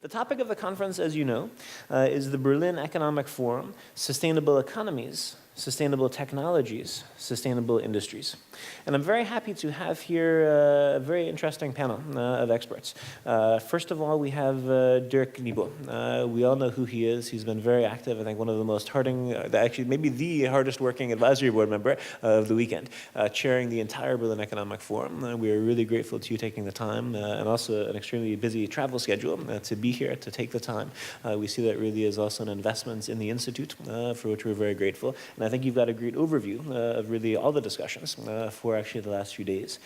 The topic of the conference, as you know, is the Berlin Economic Forum, Sustainable Economies, Sustainable Technologies, Sustainable Industries. And I'm very happy to have here a very interesting panel of experts. First of all, we have Dirk Niebel. We all know who he is. He's been very active. I think one of the most actually maybe the hardest working advisory board member of the weekend, chairing the entire Berlin Economic Forum. We are really grateful to you taking the time and also an extremely busy travel schedule to be here, to take the time. We see that really is also an investment in the Institute, for which we're very grateful. And I think you've got a great overview of really all the discussions for actually the last few days.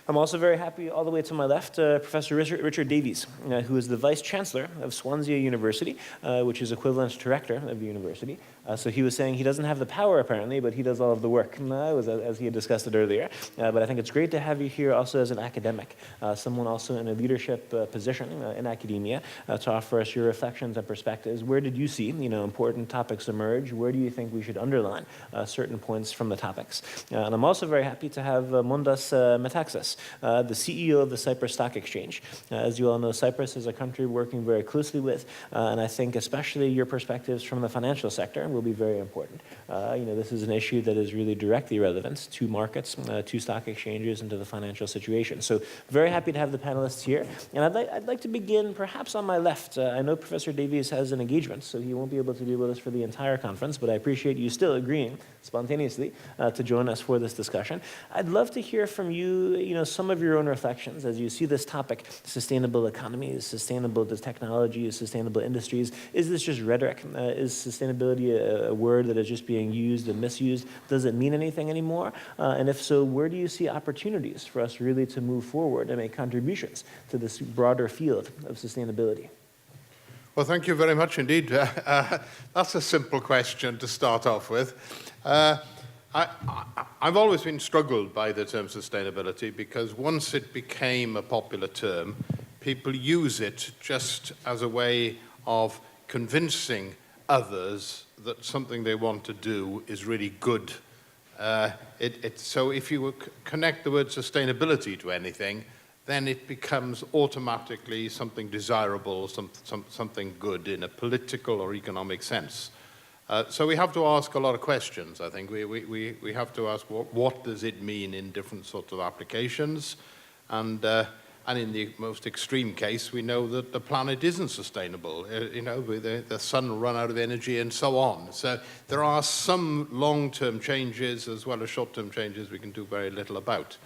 I'm also very happy all the way to my left, Professor Richard Davies, who is the Vice Chancellor of Swansea University, which is equivalent to Rector of the university. So he was saying he doesn't have the power apparently, but he does all of the work, as he had discussed it earlier. But I think it's great to have you here also as an academic, someone also in a leadership position in academia, to offer us your reflections and perspectives. Where did you see important topics emerge? Where do you think we should underline certain points from the topics? And I'm also very happy to have Mondas Metaxas, the CEO of the Cyprus Stock Exchange. As you all know, Cyprus is a country we're working very closely with, and I think especially your perspectives from the financial sector will be very important. This is an issue that is really directly relevant to markets, to stock exchanges, and to the financial situation. So very happy to have the panelists here. And I'd like to begin perhaps on my left. I know Professor Davies has an engagement, so he won't be able to be with us for the entire conference, but I appreciate you still agreeing spontaneously to join us for this discussion. I'd love to hear from you, some of your own reflections as you see this topic, sustainable economies, sustainable technologies, sustainable industries. Is this just rhetoric? Is sustainability a word that is just being used and misused? Does it mean anything anymore? And if so, where do you see opportunities for us really to move forward and make contributions to this broader field of sustainability? Well, thank you very much indeed. That's a simple question to start off with. I've always been struggled by the term sustainability because once it became a popular term, people use it just as a way of convincing others that something they want to do is really good. So if you connect the word sustainability to anything, then it becomes automatically something desirable, something good in a political or economic sense. So we have to ask a lot of questions, I think. We have to ask what does it mean in different sorts of applications? And in the most extreme case, we know that the planet isn't sustainable. The sun will run out of energy and so on. So there are some long-term changes as well as short-term changes we can do very little about.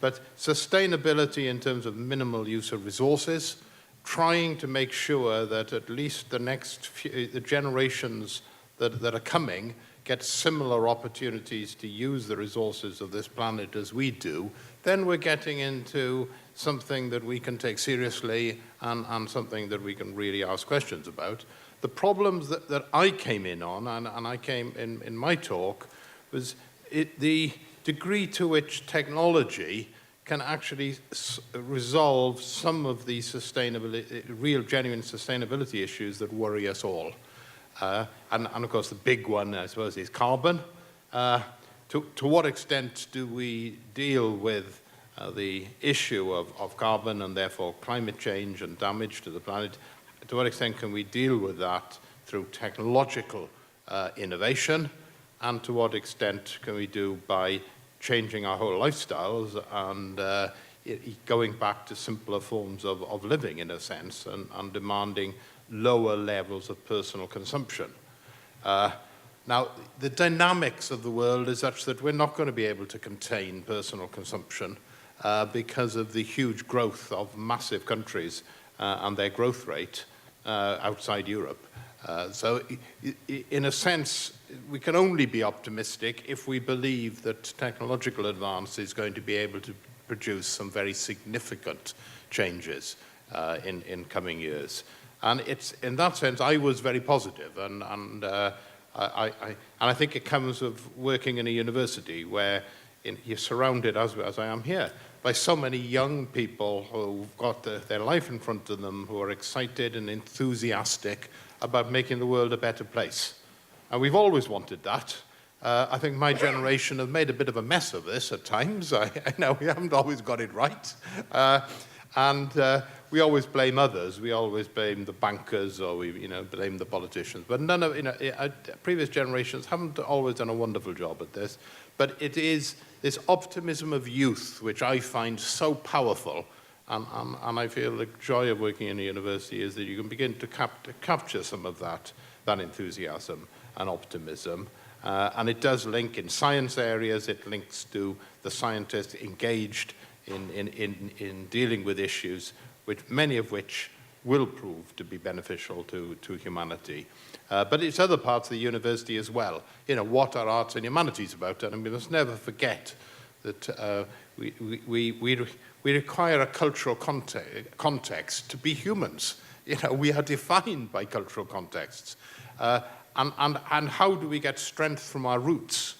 But sustainability in terms of minimal use of resources, trying to make sure that at least the generations that are coming get similar opportunities to use the resources of this planet as we do, then we're getting into something that we can take seriously and something that we can really ask questions about. The problems that I came in on, and I came in my talk, was the degree to which technology can actually resolve some of the real genuine sustainability issues that worry us all. And of course, the big one, I suppose, is carbon. To what extent do we deal with the issue of carbon and therefore climate change and damage to the planet? To what extent can we deal with that through technological innovation? And to what extent can we do by changing our whole lifestyles and going back to simpler forms of living, in a sense, and demanding lower levels of personal consumption. Now, the dynamics of the world is such that we're not going to be able to contain personal consumption because of the huge growth of massive countries and their growth rate outside Europe. So in a sense, we can only be optimistic if we believe that technological advance is going to be able to produce some very significant changes in coming years. And it's, in that sense, I was very positive, and I think it comes of working in a university where you're surrounded, as I am here, by so many young people who've got their life in front of them, who are excited and enthusiastic about making the world a better place. And we've always wanted that. I think my generation have made a bit of a mess of this at times. I know we haven't always got it right. And we always blame others. We always blame the bankers, or we, blame the politicians. But none of, previous generations haven't always done a wonderful job at this. But it is this optimism of youth, which I find so powerful. And I feel the joy of working in a university is that you can begin to capture some of that enthusiasm and optimism. And it does link in science areas. It links to the scientists engaged in dealing with issues, many of which will prove to be beneficial to humanity. But it's other parts of the university as well. What are arts and humanities about? And we must never forget that we require a cultural context to be humans. We are defined by cultural contexts. And how do we get strength from our roots?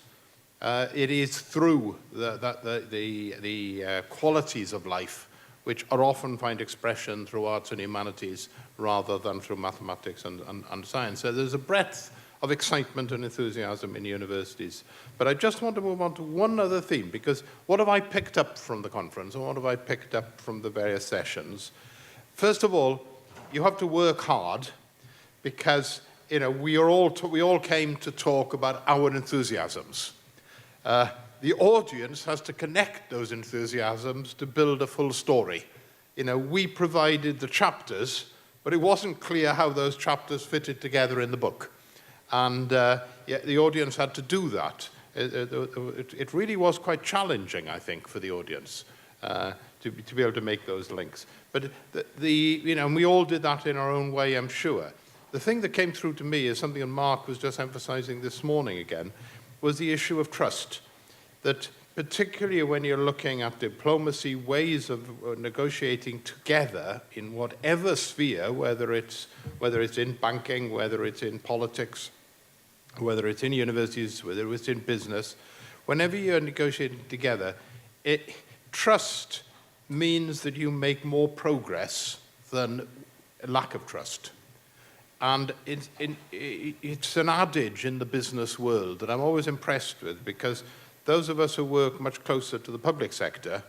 It is through the qualities of life, which are often find expression through arts and humanities rather than through mathematics and science. So there's a breadth of excitement and enthusiasm in universities. But I just want to move on to one other theme, because what have I picked up from the conference, and what have I picked up from the various sessions? First of all, you have to work hard, because we all came to talk about our enthusiasms. The audience has to connect those enthusiasms to build a full story. We provided the chapters, but it wasn't clear how those chapters fitted together in the book. And the audience had to do that. It really was quite challenging, I think, for the audience to be able to make those links. But and we all did that in our own way, I'm sure. The thing that came through to me is something that Mark was just emphasizing this morning again, was the issue of trust. That particularly when you're looking at diplomacy, ways of negotiating together in whatever sphere, whether it's in banking, whether it's in politics, whether it's in universities, whether it's in business, whenever you're negotiating together, trust means that you make more progress than lack of trust. And it's an adage in the business world that I'm always impressed with, because those of us who work much closer to the public sector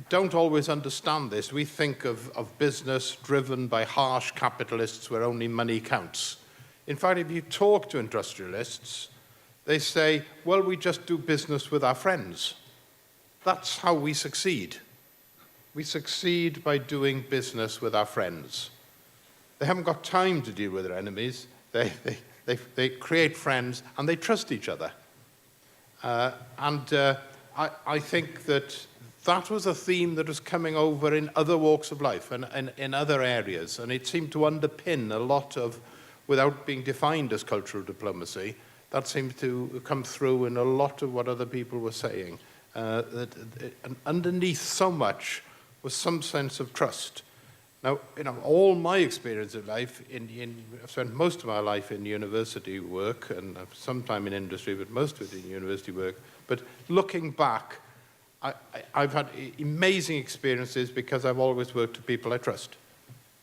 don't always understand this. We think of business driven by harsh capitalists where only money counts. In fact, if you talk to industrialists, they say, well, we just do business with our friends. That's how we succeed. We succeed by doing business with our friends. They haven't got time to deal with their enemies. They create friends, and they trust each other. I think that was a theme that was coming over in other walks of life and in other areas, and it seemed to underpin a lot of, without being defined as cultural diplomacy, that seemed to come through in a lot of what other people were saying. And underneath so much was some sense of trust. Now, all my experience of life, I've spent most of my life in university work and some time in industry, but most of it in university work. But looking back, I've had amazing experiences because I've always worked with people I trust.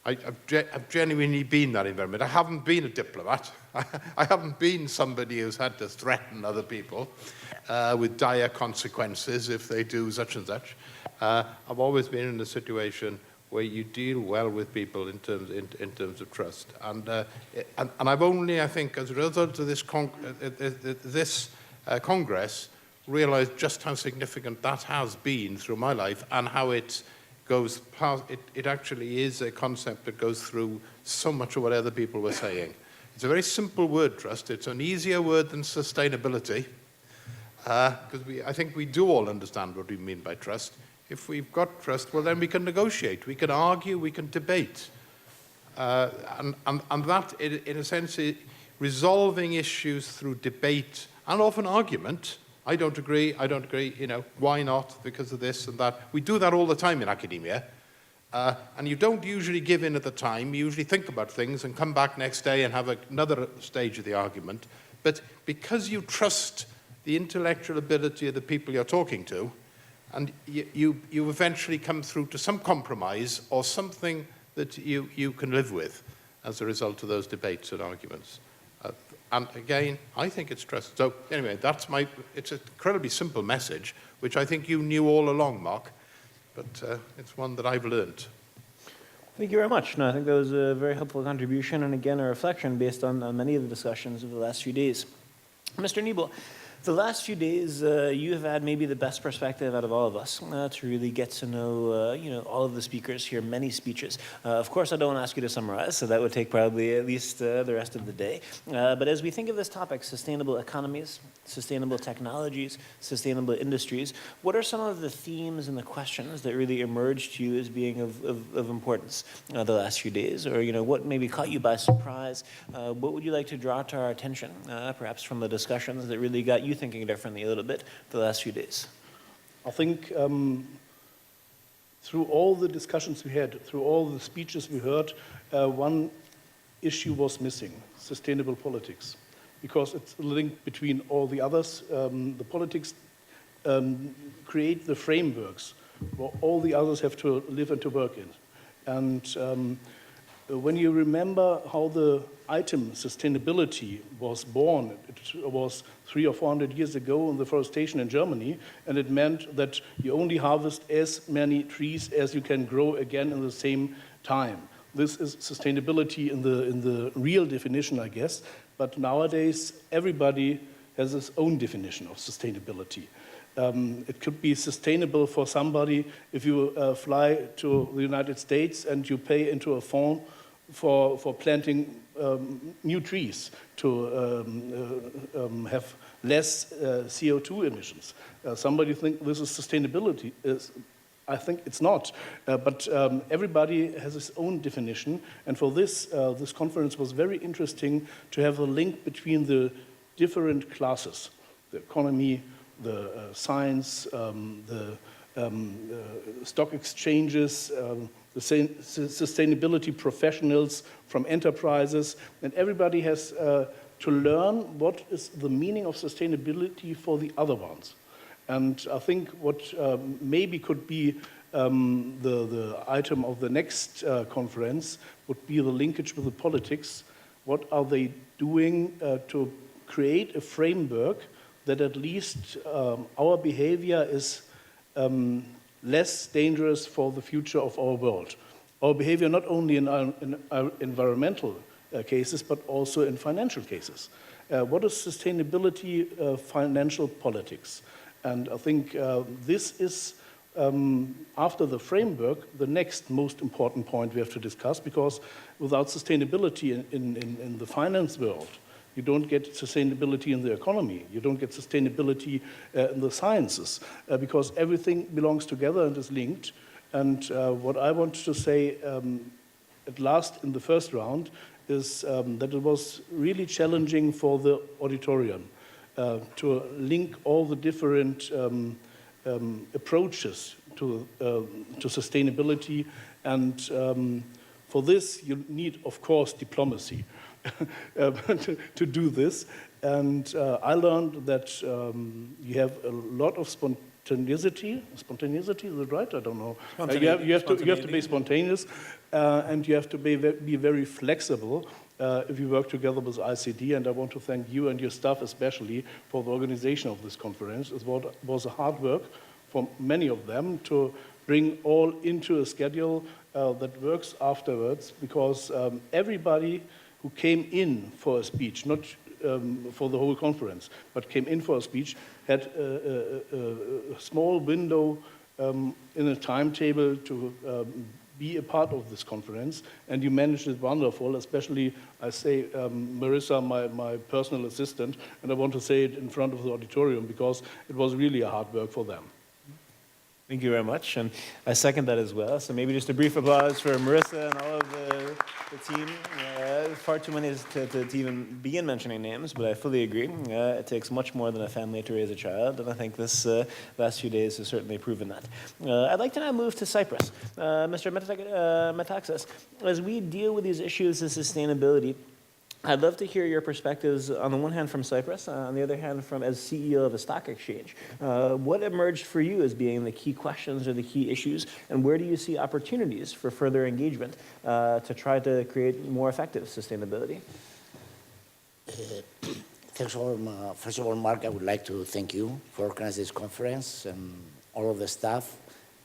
I've genuinely been that environment. I haven't been a diplomat. I haven't been somebody who's had to threaten other people with dire consequences if they do such and such. I've always been in a situation where you deal well with people in terms of trust. And I've only, I think, as a result of this Congress, realized just how significant that has been through my life, and how it goes past, it actually is a concept that goes through so much of what other people were saying. It's a very simple word, trust. It's an easier word than sustainability, because I think we do all understand what we mean by trust. If we've got trust, well, then we can negotiate, we can argue, we can debate. And that, in a sense, resolving issues through debate and often argument. I don't agree, why not, because of this and that. We do that all the time in academia. And you don't usually give in at the time. You usually think about things and come back next day and have another stage of the argument. But because you trust the intellectual ability of the people you're talking to, and you eventually come through to some compromise or something that you can live with as a result of those debates and arguments. And again, I think it's trust. So anyway, it's an incredibly simple message, which I think you knew all along, Mark. but it's one that I've learnt. Thank you very much. No, I think that was a very helpful contribution, and again, a reflection based on many of the discussions of the last few days. Mr. Niebel, the last few days, you have had maybe the best perspective out of all of us to really get to know, all of the speakers, hear many speeches. Of course, I don't want to ask you to summarize, so that would take probably at least the rest of the day. But as we think of this topic, sustainable economies, sustainable technologies, sustainable industries, what are some of the themes and the questions that really emerged to you as being of importance the last few days? Or, what maybe caught you by surprise? What would you like to draw to our attention, perhaps from the discussions that really got you thinking differently a little bit the last few days? I think through all the discussions we had, through all the speeches we heard, one issue was missing: sustainable politics. Because it's a link between all the others. The politics create the frameworks where all the others have to live and to work in. And when you remember how the item sustainability was born, it was 300 or 400 years ago in the forestation in Germany, and it meant that you only harvest as many trees as you can grow again in the same time. This is sustainability in the real definition, I guess. But nowadays, everybody has his own definition of sustainability. It could be sustainable for somebody if you fly to the United States and you pay into a fund for planting new trees to have less CO2 emissions. Somebody think this is sustainability. I think it's not, but everybody has his own definition, and for this, this conference was very interesting to have a link between the different classes, the economy, the science, the stock exchanges, the sustainability professionals from enterprises, and everybody has to learn what is the meaning of sustainability for the other ones. And I think what maybe could be the item of the next conference would be the linkage with the politics. What are they doing to create a framework that at least our behavior is less dangerous for the future of our world? Our behavior not only in our environmental cases, but also in financial cases. What is sustainability financial politics? And I think this is, after the framework, the next most important point we have to discuss, because without sustainability in the finance world, you don't get sustainability in the economy, you don't get sustainability in the sciences, because everything belongs together and is linked. And what I want to say at last in the first round is that it was really challenging for the auditorium to link all the different approaches to sustainability. And for this, you need, of course, diplomacy to do this. And I learned that you have a lot of spontaneity. Spontaneity, is it right? I don't know. You have to be spontaneous, and you have to be very flexible if you work together with ICD, and I want to thank you and your staff especially for the organization of this conference. It was a hard work for many of them to bring all into a schedule that works afterwards, because everybody who came in for a speech, not for the whole conference, but came in for a speech, had a small window in a timetable to be a part of this conference, and you managed it wonderful, especially, I say, Marissa, my personal assistant, and I want to say it in front of the auditorium because it was really a hard work for them. Thank you very much, and I second that as well. So maybe just a brief applause for Marissa and all of the team. Far too many to even begin mentioning names, but I fully agree. It takes much more than a family to raise a child, and I think this last few days has certainly proven that. I'd like to now move to Cyprus. Mr. Metaxas, as we deal with these issues of sustainability, I'd love to hear your perspectives, on the one hand from Cyprus, on the other hand from as CEO of a stock exchange. What emerged for you as being the key questions or the key issues, and where do you see opportunities for further engagement to try to create more effective sustainability? First of all, Mark, I would like to thank you for organizing this conference and all of the staff.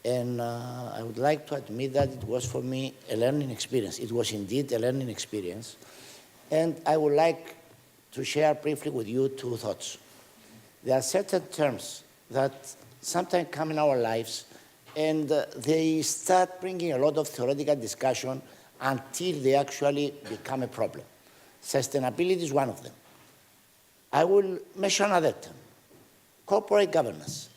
And I would like to admit that it was for me a learning experience. It was indeed a learning experience. And I would like to share briefly with you two thoughts. There are certain terms that sometimes come in our lives and they start bringing a lot of theoretical discussion until they actually become a problem. Sustainability is one of them. I will mention another term, corporate governance.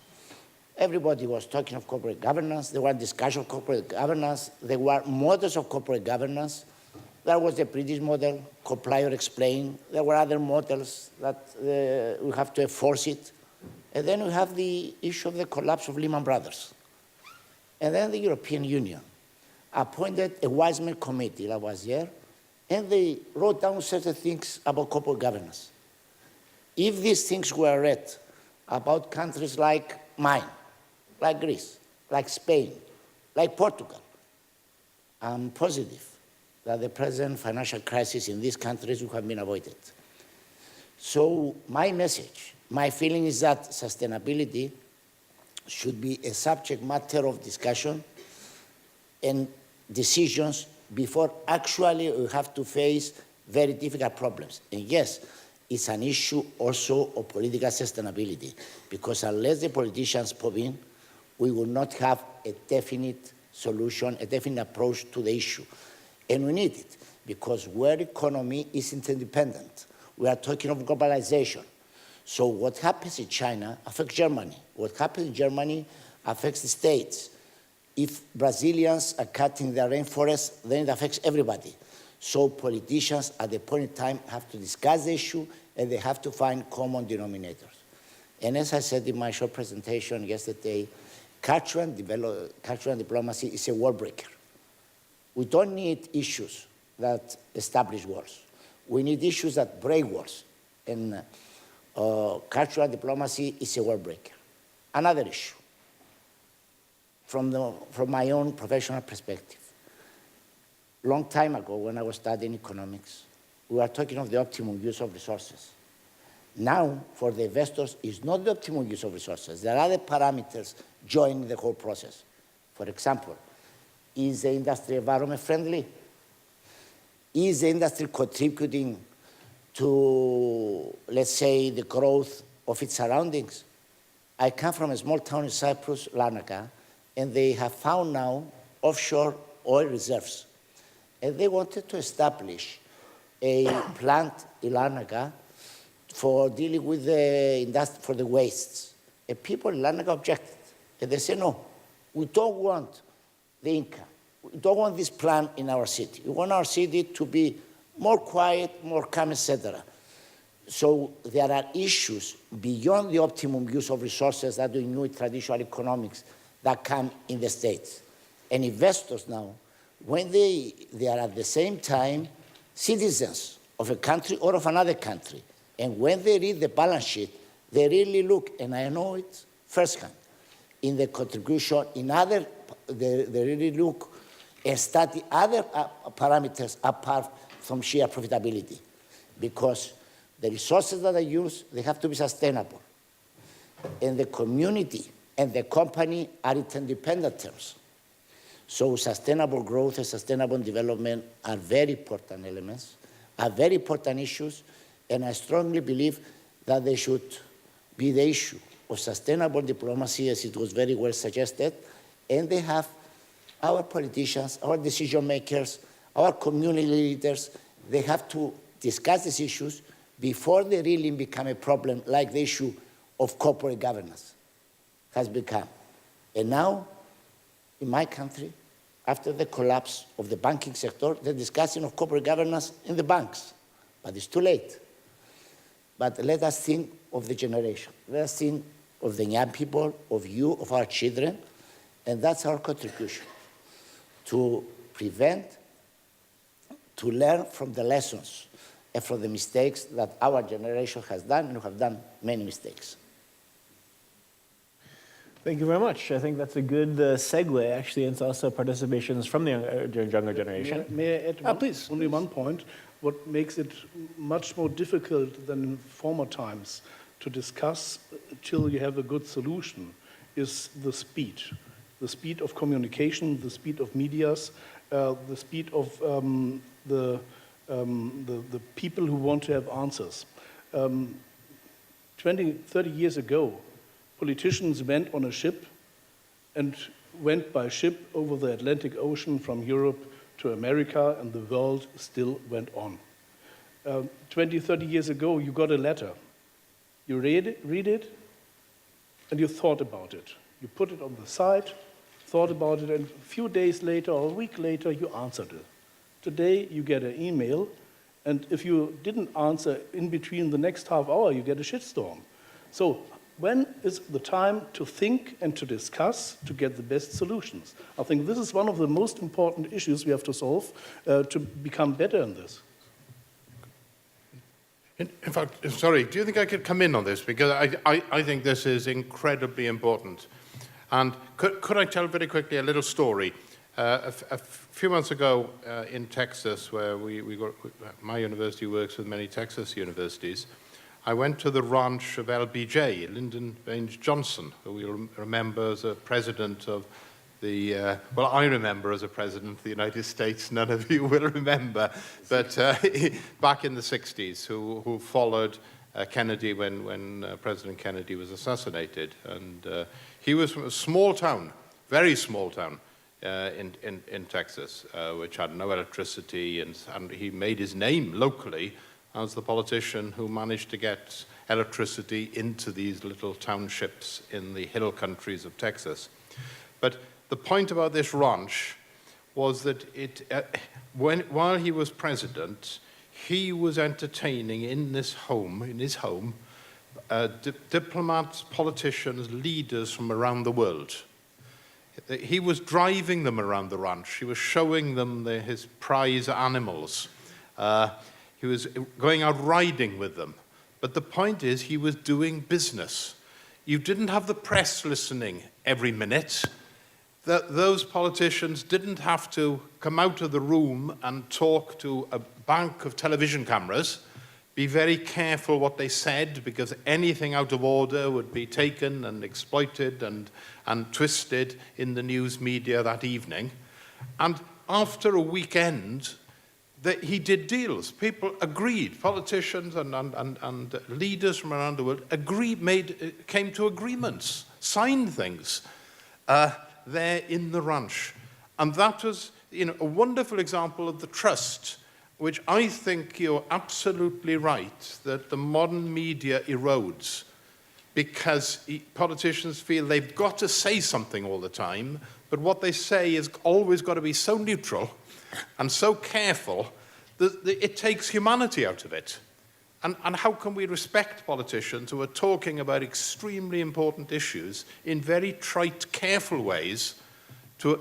Everybody was talking of corporate governance. There were discussions of corporate governance. There were models of corporate governance. There was the British model, comply or explain. There were other models that we have to enforce it. And then we have the issue of the collapse of Lehman Brothers. And then the European Union appointed a Wiseman committee that was here, and they wrote down certain things about corporate governance. If these things were read about countries like mine, like Greece, like Spain, like Portugal, I'm positive that the present financial crisis in these countries would have been avoided. So my message, my feeling is that sustainability should be a subject matter of discussion and decisions before actually we have to face very difficult problems. And yes, it's an issue also of political sustainability, because unless the politicians pop in, we will not have a definite solution, a definite approach to the issue. And we need it, because where economy is interdependent, we are talking of globalization. So what happens in China affects Germany. What happens in Germany affects the States. If Brazilians are cutting their rainforests, then it affects everybody. So politicians at the point in time have to discuss the issue, and they have to find common denominators. And as I said in my short presentation yesterday, cultural diplomacy is a wall breaker. We don't need issues that establish walls. We need issues that break walls. And cultural diplomacy is a wall breaker. Another issue, from my own professional perspective. Long time ago, when I was studying economics, we were talking of the optimum use of resources. Now, for the investors, it's not the optimum use of resources. There are other parameters joining the whole process. For example, is the industry environment friendly? Is the industry contributing to, let's say, the growth of its surroundings? I come from a small town in Cyprus, Larnaca, and they have found now offshore oil reserves. And they wanted to establish a plant in Larnaca for dealing with the industry, for the wastes. And people in Larnaca objected. And they said, no, we don't want the income. We don't want this plant in our city. We want our city to be more quiet, more calm, etc. So there are issues beyond the optimum use of resources that we knew in traditional economics that come in the States. And investors now, when they are at the same time citizens of a country or of another country, and when they read the balance sheet, they really look, and I know it firsthand, in the contribution, in other, they really look and study other parameters apart from sheer profitability, because the resources that are used, they have to be sustainable. And the community and the company are interdependent terms. So sustainable growth and sustainable development are very important elements, are very important issues, and I strongly believe that they should be the issue of sustainable diplomacy, as it was very well suggested, and they have our politicians, our decision makers, our community leaders, they have to discuss these issues before they really become a problem, like the issue of corporate governance has become. And now, in my country, after the collapse of the banking sector, they're discussing of corporate governance in the banks, but it's too late. But let us think of the generation. Let us think of the young people, of you, of our children, and that's our contribution, to prevent, to learn from the lessons and from the mistakes that our generation has done, and we have done many mistakes. Thank you very much. I think that's a good segue, actually, into also participations from the younger generation. May I add Please. only one point? What makes it much more difficult than in former times to discuss till you have a good solution is the speed. the speed of communication, the speed of medias, the speed of the people who want to have answers. 20, 30 years ago, politicians went on a ship and went by ship over the Atlantic Ocean from Europe to America, and the world still went on. 20, 30 years ago, you got a letter. You read it, and you thought about it. You put it on the side, thought about it, and a few days later or a week later, you answered it. Today, you get an email, and if you didn't answer in between the next half hour, you get a shitstorm. So when is the time to think and to discuss to get the best solutions? I think this is one of the most important issues we have to solve to become better in this. In fact, sorry, do you think I could come in on this? Because I think this is incredibly important. And could I tell very quickly a little story? A few months ago in Texas, where my university works with many Texas universities, I went to the ranch of LBJ, Lyndon Baines Johnson, who you'll remember as a president of the, well, I remember as a president of the United States, none of you will remember, but back in the 60s, who followed Kennedy when President Kennedy was assassinated. And he was from a small town, very small town in Texas, which had no electricity, and he made his name locally as the politician who managed to get electricity into these little townships in the hill countries of Texas. But the point about this ranch was that while he was president, he was entertaining in his home, diplomats, politicians, leaders from around the world. He was driving them around the ranch. He was showing them his prize animals. He was going out riding with them. But the point is, he was doing business. You didn't have the press listening every minute. Those politicians didn't have to come out of the room and talk to a bank of television cameras, be very careful what they said, because anything out of order would be taken and exploited and twisted in the news media that evening. And after a weekend, he did deals. People agreed. Politicians and leaders from around the world came to agreements, signed things there in the ranch. And that was, a wonderful example of the trust, which I think you're absolutely right, that the modern media erodes, because politicians feel they've got to say something all the time, but what they say has always got to be so neutral and so careful that it takes humanity out of it. And how can we respect politicians who are talking about extremely important issues in very trite, careful ways to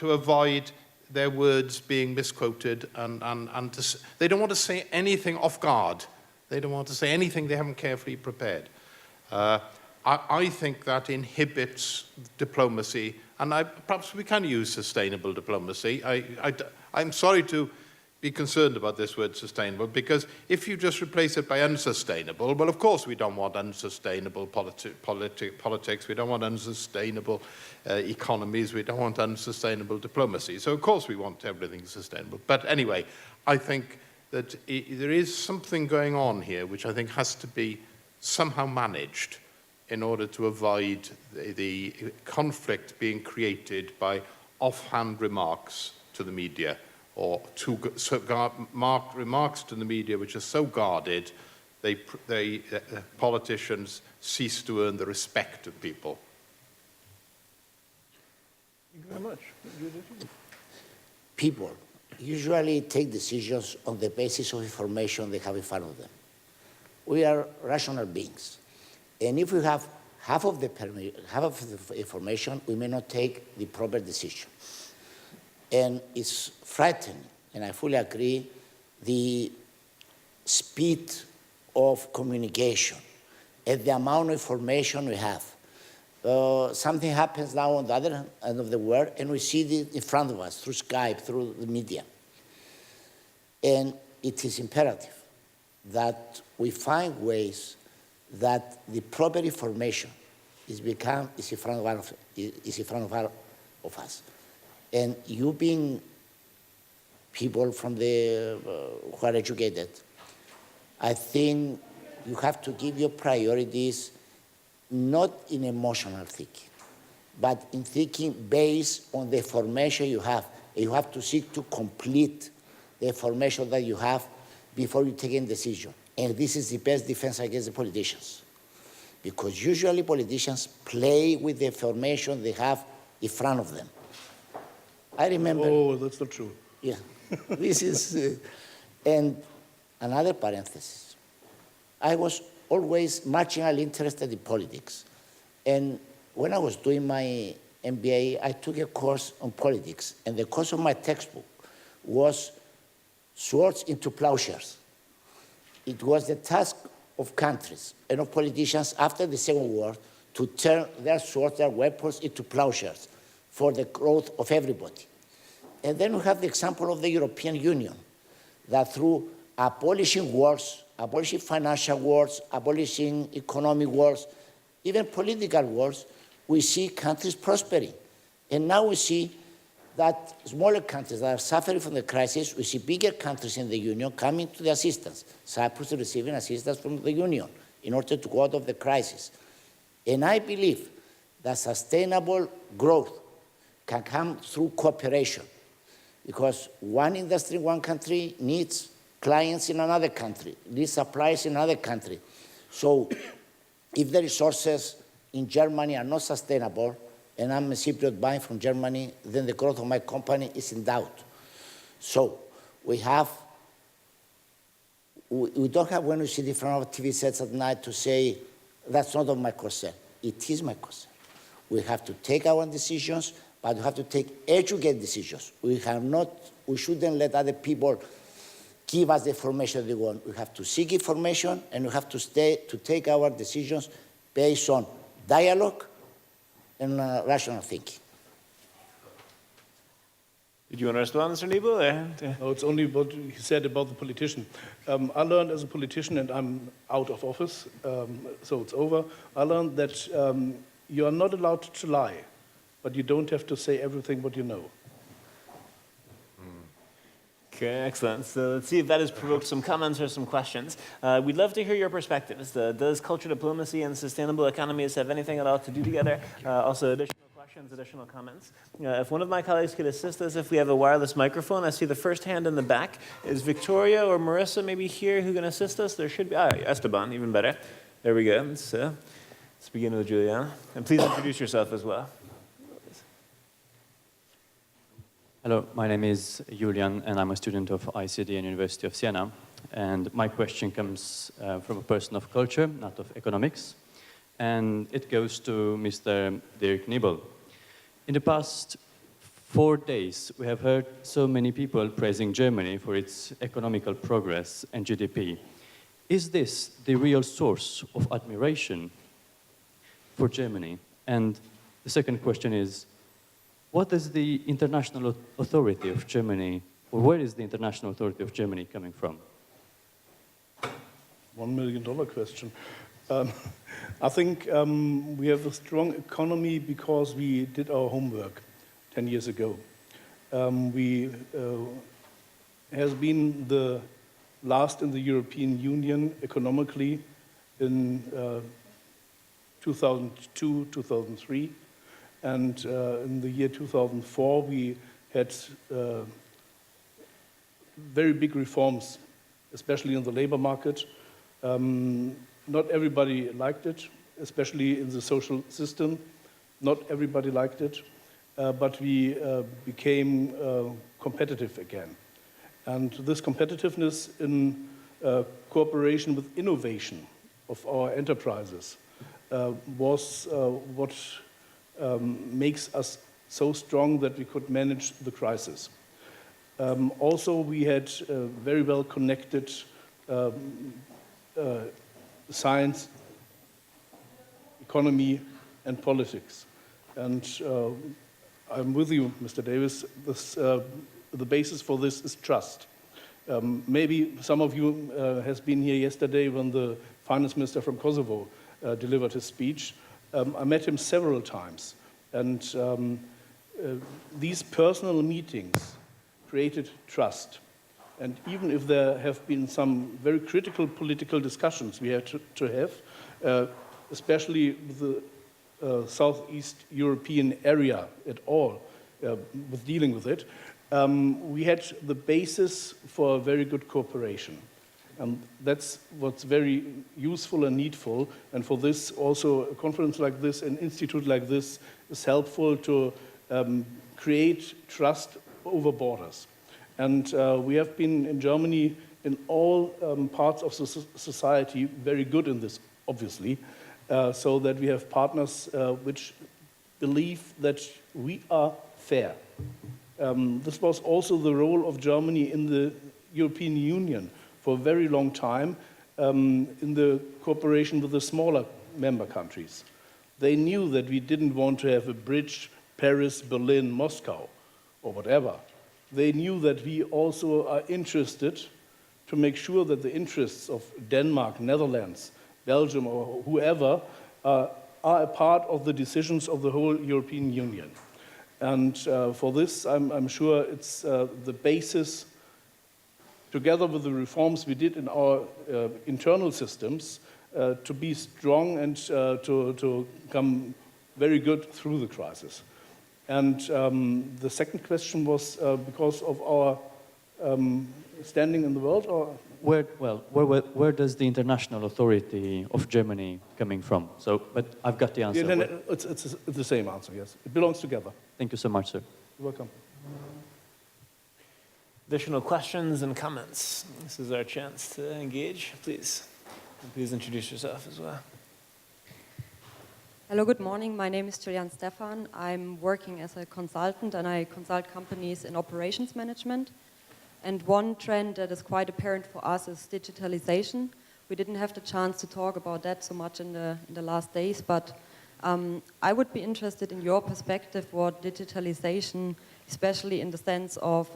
avoid their words being misquoted and they don't want to say anything off guard. They don't want to say anything they haven't carefully prepared. I think that inhibits diplomacy, and perhaps we can use sustainable diplomacy. I'm sorry to be concerned about this word sustainable, because if you just replace it by unsustainable, well, of course we don't want unsustainable politics, we don't want unsustainable economies, we don't want unsustainable diplomacy. So of course we want everything sustainable. But anyway, I think that there is something going on here which I think has to be somehow managed in order to avoid the conflict being created by offhand remarks to the media, or remarks to the media which are so guarded, politicians cease to earn the respect of people. Thank you very much. People usually take decisions on the basis of information they have in front of them. We are rational beings. And if we have half of the information, we may not take the proper decision. And it's frightening, and I fully agree, the speed of communication and the amount of information we have. Something happens now on the other end of the world, and we see it in front of us through Skype, through the media. And it is imperative that we find ways that the proper information is in front of of us. And you being people from the, who are educated, I think you have to give your priorities not in emotional thinking, but in thinking based on the information you have. You have to seek to complete the information that you have before you take a decision. And this is the best defense against the politicians. Because usually politicians play with the information they have in front of them. I remember... Oh, that's not true. Yeah, this is... and another parenthesis. I was always marginally interested in politics. And when I was doing my MBA, I took a course on politics. And the course of my textbook was Swords into Plowshares. It was the task of countries and of politicians after the Second War to turn their swords, their weapons into plowshares for the growth of everybody. And then we have the example of the European Union, that through abolishing wars, abolishing financial wars, abolishing economic wars, even political wars, we see countries prospering. And now we see that smaller countries that are suffering from the crisis, we see bigger countries in the Union coming to the assistance. Cyprus is receiving assistance from the Union in order to go out of the crisis. And I believe that sustainable growth can come through cooperation, because one industry in one country needs clients in another country, needs suppliers in another country. So if the resources in Germany are not sustainable, and I'm a Cypriot buying from Germany, then the growth of my company is in doubt. So we don't have, when we sit in front of TV sets at night, to say, that's not of my concern. It is my concern. We have to take our decisions, but we have to take educated decisions. We shouldn't let other people give us the information they want. We have to seek information, and we have to take our decisions based on dialogue and rational thinking. Did you want to respond, Mr. Niebel? No, it's only what he said about the politician. I learned as a politician, and I'm out of office, so it's over. I learned that you are not allowed to lie, but you don't have to say everything what you know. Okay, excellent. So let's see if that has provoked some comments or some questions. We'd love to hear your perspectives. Does culture diplomacy and sustainable economies have anything at all to do together? Also, additional questions, additional comments. If one of my colleagues could assist us, if we have a wireless microphone. I see the first hand in the back. Is Victoria or Marissa maybe here who can assist us? There should be. Esteban, even better. There we go. Let's begin with Juliana. And please introduce yourself as well. Hello, my name is Julian, and I'm a student of ICD and University of Siena. And my question comes from a person of culture, not of economics. And it goes to Mr. Dirk Niebel. In the past 4 days, we have heard so many people praising Germany for its economical progress and GDP. Is this the real source of admiration for Germany? And the second question is, what is the international authority of Germany, or where is the international authority of Germany coming from? $1 million question. I think we have a strong economy because we did our homework 10 years ago. We has been the last in the European Union economically in 2002, 2003. And in the year 2004, we had very big reforms, especially in the labor market. Not everybody liked it, especially in the social system. Not everybody liked it, but we became competitive again. And this competitiveness in cooperation with innovation of our enterprises was what makes us so strong that we could manage the crisis. Also, we had very well connected science, economy, and politics. And I'm with you, Mr. Davis. The basis for this is trust. Maybe some of you has been here yesterday when the finance minister from Kosovo delivered his speech. I met him several times, and these personal meetings created trust. And even if there have been some very critical political discussions we had to have, especially with the Southeast European area at all, with dealing with it, we had the basis for a very good cooperation. And that's what's very useful and needful. And for this, also a conference like this, an institute like this, is helpful to create trust over borders. And we have been in Germany in all parts of the society very good in this, obviously, so that we have partners which believe that we are fair. This was also the role of Germany in the European Union for a very long time in the cooperation with the smaller member countries. They knew that we didn't want to have a bridge, Paris, Berlin, Moscow, or whatever. They knew that we also are interested to make sure that the interests of Denmark, Netherlands, Belgium, or whoever are a part of the decisions of the whole European Union. And for this, I'm sure it's the basis, together with the reforms we did in our internal systems, to be strong and to come very good through the crisis. And the second question was because of our standing in the world, or? Where does the international authority of Germany coming from? So, but I've got the answer. Yeah, it's the same answer, yes. It belongs together. Thank you so much, sir. You're welcome. Additional questions and comments? This is our chance to engage. Please introduce yourself as well. Hello, good morning. My name is Julian Stefan. I'm working as a consultant and I consult companies in operations management. And one trend that is quite apparent for us is digitalization. We didn't have the chance to talk about that so much in the last days, but I would be interested in your perspective what digitalization, especially in the sense of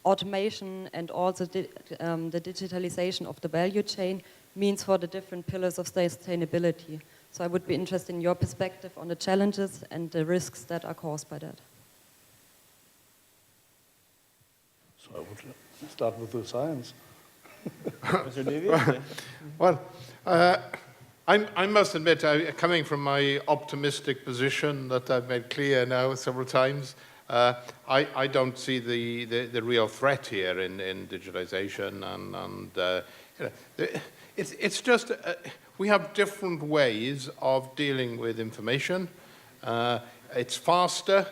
automation and also the digitalization of the value chain means for the different pillars of sustainability. So I would be interested in your perspective on the challenges and the risks that are caused by that. So I would start with the science. Mr. Davies? Well, I must admit, coming from my optimistic position that I've made clear now several times, I don't see the real threat here in digitalization, and it's just we have different ways of dealing with information. It's faster.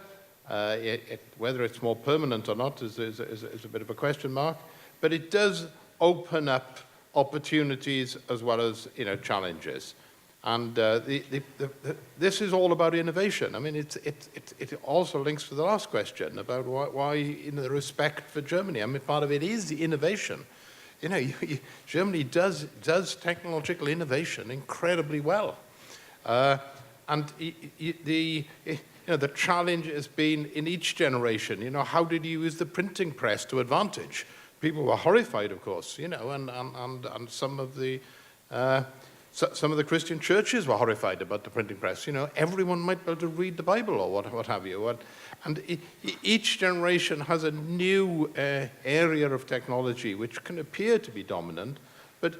Whether it's more permanent or not is a bit of a question mark, but it does open up opportunities as well as challenges. And this is all about innovation. I mean, it also links to the last question about why in the respect for Germany. I mean, part of it is the innovation. Germany does technological innovation incredibly well, and the challenge has been in each generation. How did you use the printing press to advantage? People were horrified, of course. And some of the Christian churches were horrified about the printing press. Everyone might be able to read the Bible or what have you. And each generation has a new area of technology which can appear to be dominant, but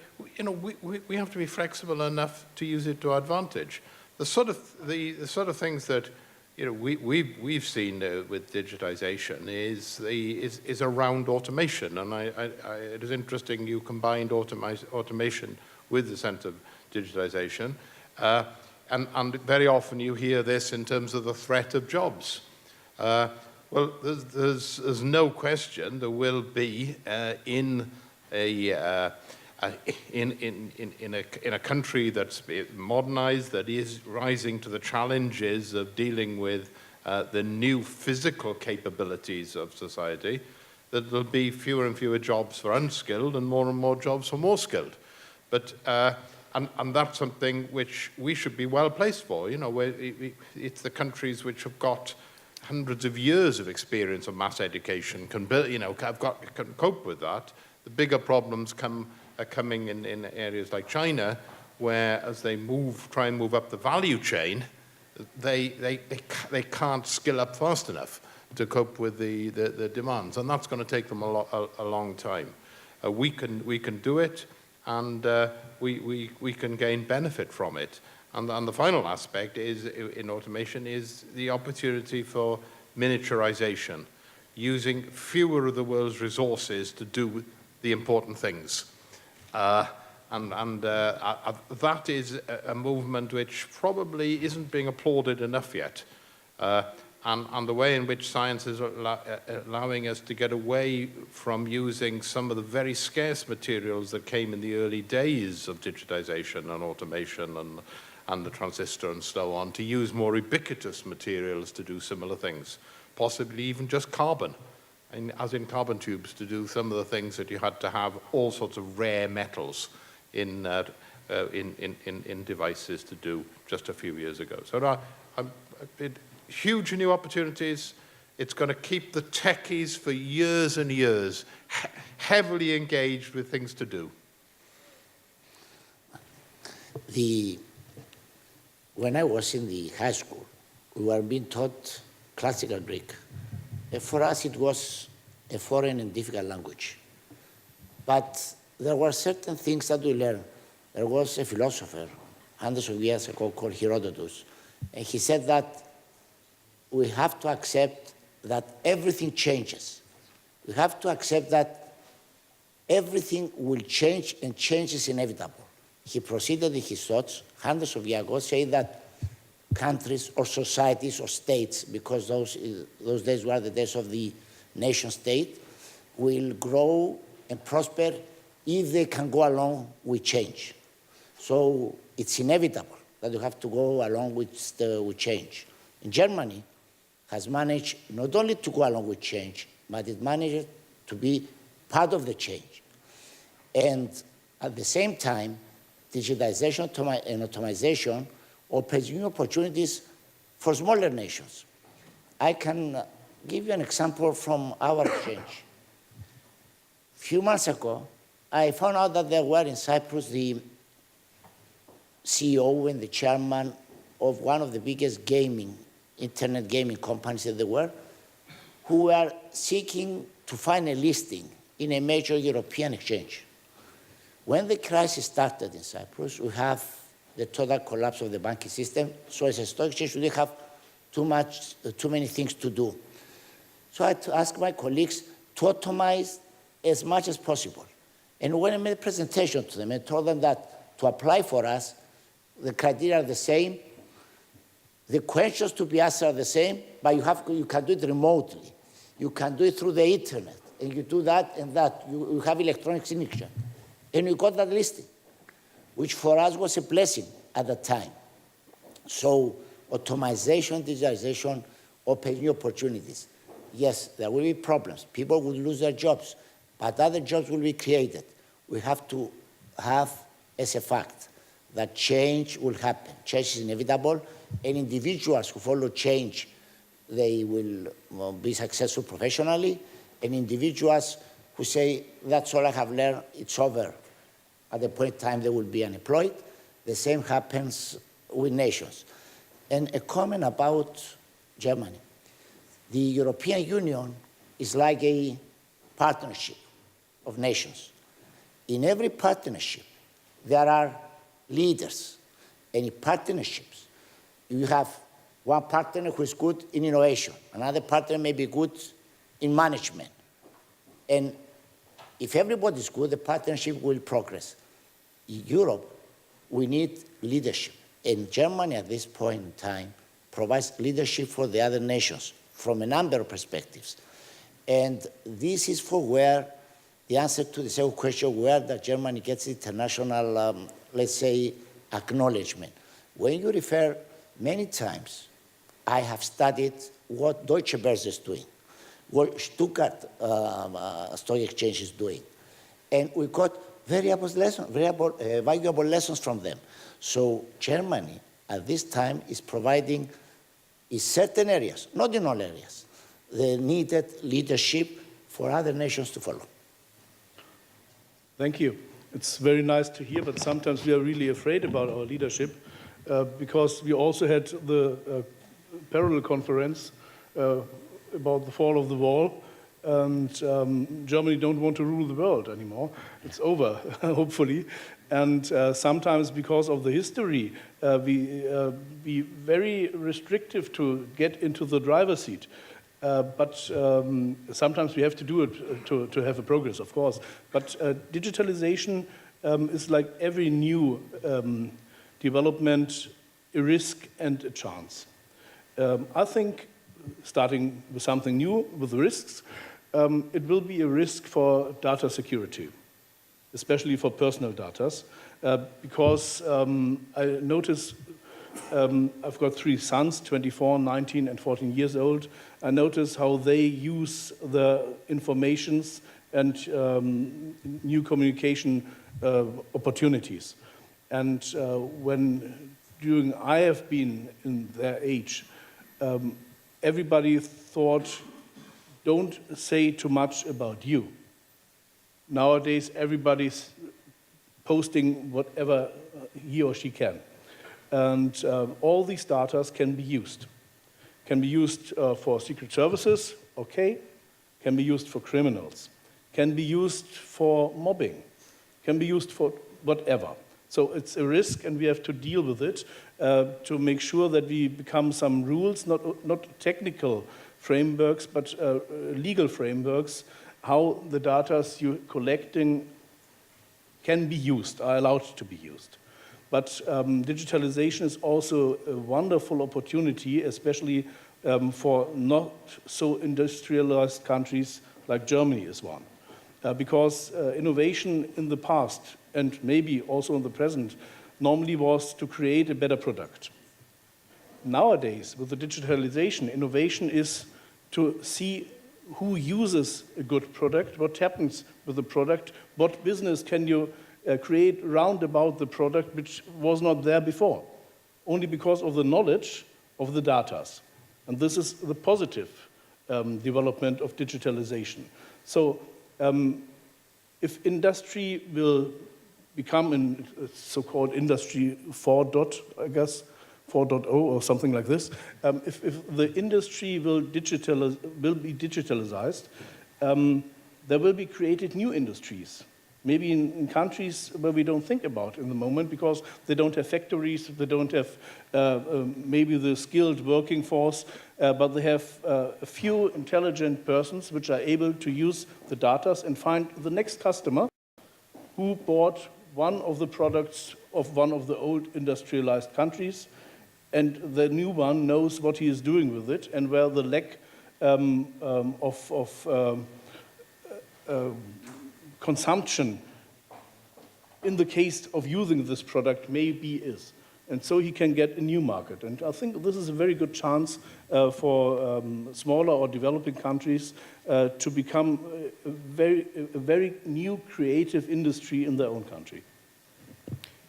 we have to be flexible enough to use it to our advantage. The sort of things that we've seen with digitization is around automation, and it is interesting you combined automation with the sense of digitization, and very often you hear this in terms of the threat of jobs. Well, there's no question there will be in a country that's modernized, that is rising to the challenges of dealing with the new physical capabilities of society, that there'll be fewer and fewer jobs for unskilled and more jobs for more skilled. But and that's something which we should be well placed for. It's the countries which have got hundreds of years of experience of mass education can cope with that. The bigger problems are coming in areas like China, where as they try and move up the value chain, they can't skill up fast enough to cope with the demands, and that's going to take them a long time. We can do it, and we can gain benefit from it. And the final aspect is in automation is the opportunity for miniaturization, using fewer of the world's resources to do the important things. That is a movement which probably isn't being applauded enough yet. And the way in which science is allowing us to get away from using some of the very scarce materials that came in the early days of digitization and automation and the transistor and so on, to use more ubiquitous materials to do similar things, possibly even just carbon, as in carbon tubes, to do some of the things that you had to have all sorts of rare metals in devices to do just a few years ago. So huge new opportunities. It's going to keep the techies for years and years heavily engaged with things to do. When I was in the high school, we were being taught classical Greek. For us, it was a foreign and difficult language. But there were certain things that we learned. There was a philosopher hundreds of years ago called Herodotus, and he said that we have to accept that everything changes. We have to accept that everything will change, and change is inevitable. He proceeded in his thoughts hundreds of years ago, saying that countries or societies or states, because those days were the days of the nation state, will grow and prosper if they can go along with change. So it's inevitable that you have to go along with change. In Germany, has managed not only to go along with change, but it managed to be part of the change. And at the same time, digitization and automation opens new opportunities for smaller nations. I can give you an example from our exchange. A few months ago, I found out that there were in Cyprus the CEO and the chairman of one of the biggest internet gaming companies in the world, who were seeking to find a listing in a major European exchange. When the crisis started in Cyprus, we have the total collapse of the banking system. So as a stock exchange, we didn't have too many things to do. So I had to ask my colleagues to automate as much as possible. And when I made a presentation to them, I told them that to apply for us, the criteria are the same, the questions to be asked are the same, but you can do it remotely. You can do it through the internet, and you do that and that. You have electronic signature. And we got that listing, which for us was a blessing at the time. So automation, digitization open new opportunities. Yes, there will be problems. People will lose their jobs, but other jobs will be created. We have to have as a fact that change will happen. Change is inevitable, and individuals who follow change, they will be successful professionally, and individuals who say, that's all I have learned, it's over. At the point in time, they will be unemployed. The same happens with nations. And a comment about Germany. The European Union is like a partnership of nations. In every partnership, there are leaders. And in partnerships, you have one partner who is good in innovation, another partner may be good in management. And if everybody is good, the partnership will progress. In Europe, we need leadership. And Germany, at this point in time, provides leadership for the other nations from a number of perspectives. And this is for where the answer to the second question, where that Germany gets international, let's say, acknowledgement. When you refer many times, I have studied what Deutsche Börse is doing, what Stuttgart Stock Exchange is doing. And we got valuable lessons from them. So Germany, at this time, is providing in certain areas, not in all areas, the needed leadership for other nations to follow. Thank you. It's very nice to hear, but sometimes we are really afraid about our leadership. because we also had the parallel conference about the fall of the wall, and Germany don't want to rule the world anymore. It's over, hopefully. And sometimes because of the history, we be very restrictive to get into the driver's seat. But sometimes we have to do it to have a progress, of course. But digitalization is like every new development, a risk and a chance. I think, starting with something new, with the risks, it will be a risk for data security, especially for personal data, because I notice I've got 3 sons, 24, 19, and 14 years old. I notice how they use the informations and new communication opportunities. And during I have been in their age, everybody thought, don't say too much about you. Nowadays, everybody's posting whatever he or she can. And all these data can be used. Can be used for secret services, okay. Can be used for criminals. Can be used for mobbing. Can be used for whatever. So it's a risk, and we have to deal with it to make sure that we become some rules, not technical frameworks, but legal frameworks, how the data you're collecting can be used, are allowed to be used. But digitalization is also a wonderful opportunity, especially for not so industrialized countries like Germany is one. Because innovation in the past, and maybe also in the present, normally was to create a better product. Nowadays, with the digitalization, innovation is to see who uses a good product, what happens with the product, what business can you create round about the product which was not there before, only because of the knowledge of the data. And this is the positive development of digitalization. So if industry will become in so-called industry 4.0, I guess, 4.0 or something like this, if the industry will be digitalized, there will be created new industries. Maybe in countries where we don't think about in the moment because they don't have factories, they don't have maybe the skilled working force, but they have a few intelligent persons which are able to use the data and find the next customer who bought one of the products of one of the old industrialized countries, and the new one knows what he is doing with it and where the lack of consumption in the case of using this product maybe is. And so he can get a new market. And I think this is a very good chance for smaller or developing countries to become a very new creative industry in their own country.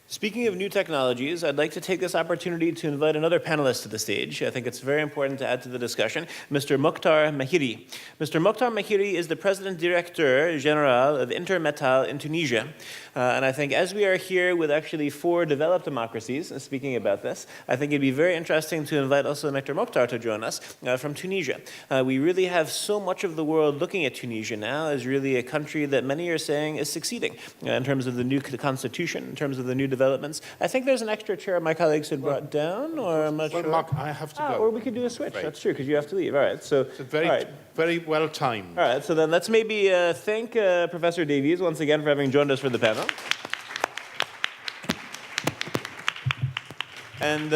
Speaking of new technologies, I'd like to take this opportunity to invite another panelist to the stage. I think it's very important to add to the discussion, Mr. Mokhtar Mahiri. Mr. Mokhtar Mahiri is the President Director General of Intermetal in Tunisia. And I think as we are here with actually 4 developed democracies, speaking about this, I think it'd be very interesting to invite also Mr. Mokhtar to join us from Tunisia. We really have so much of the world looking at Tunisia now as really a country that many are saying is succeeding in terms of the new constitution, in terms of the new developments. I think there's an extra chair my colleagues had brought down, or I'm not sure. Mark, I have to go. Or we could do a switch. Right. That's true, because you have to leave. All right. So It's very well timed. all right. So then let's maybe thank Professor Davies once again for having joined us for the panel. And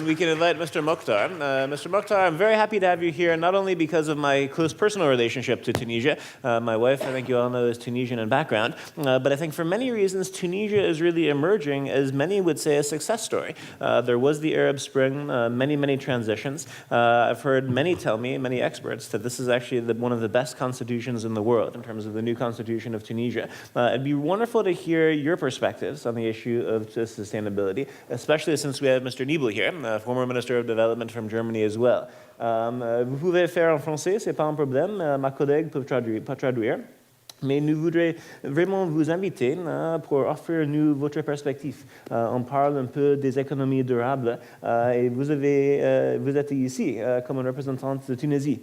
we can invite Mr. Mokhtar. Mr. Mokhtar, I'm very happy to have you here, not only because of my close personal relationship to Tunisia. My wife, I think you all know, is Tunisian in background. But I think for many reasons, Tunisia is really emerging as many would say a success story. There was the Arab Spring, many transitions. I've heard many tell me, many experts, that this is actually one of the best constitutions in the world in terms of the new constitution of Tunisia. It'd be wonderful to hear your perspectives on the issue of sustainability, especially since we have Mr. Niebel here, former Minister of Development from Germany as well. Vous pouvez faire en français, c'est pas un problème. Ma collègue peut traduire. Mais nous voudrions vraiment vous inviter pour offrir nous votre perspective. On parle un peu des économies durables et vous êtes ici comme un représentant de Tunisie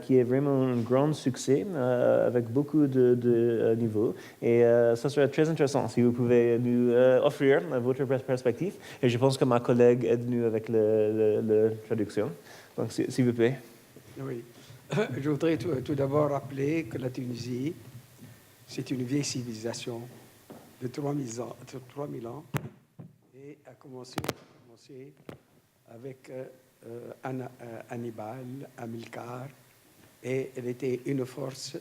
qui est vraiment un grand succès avec beaucoup de niveaux. Et ça serait très intéressant si vous pouvez nous offrir votre perspective. Et je pense que ma collègue est venue avec la traduction. Donc, s'il vous plaît. Oui. Je voudrais tout d'abord rappeler que la Tunisie, c'est une vieille civilisation de 3000 ans et a commencé avec Hannibal, Hamilcar, et elle était une force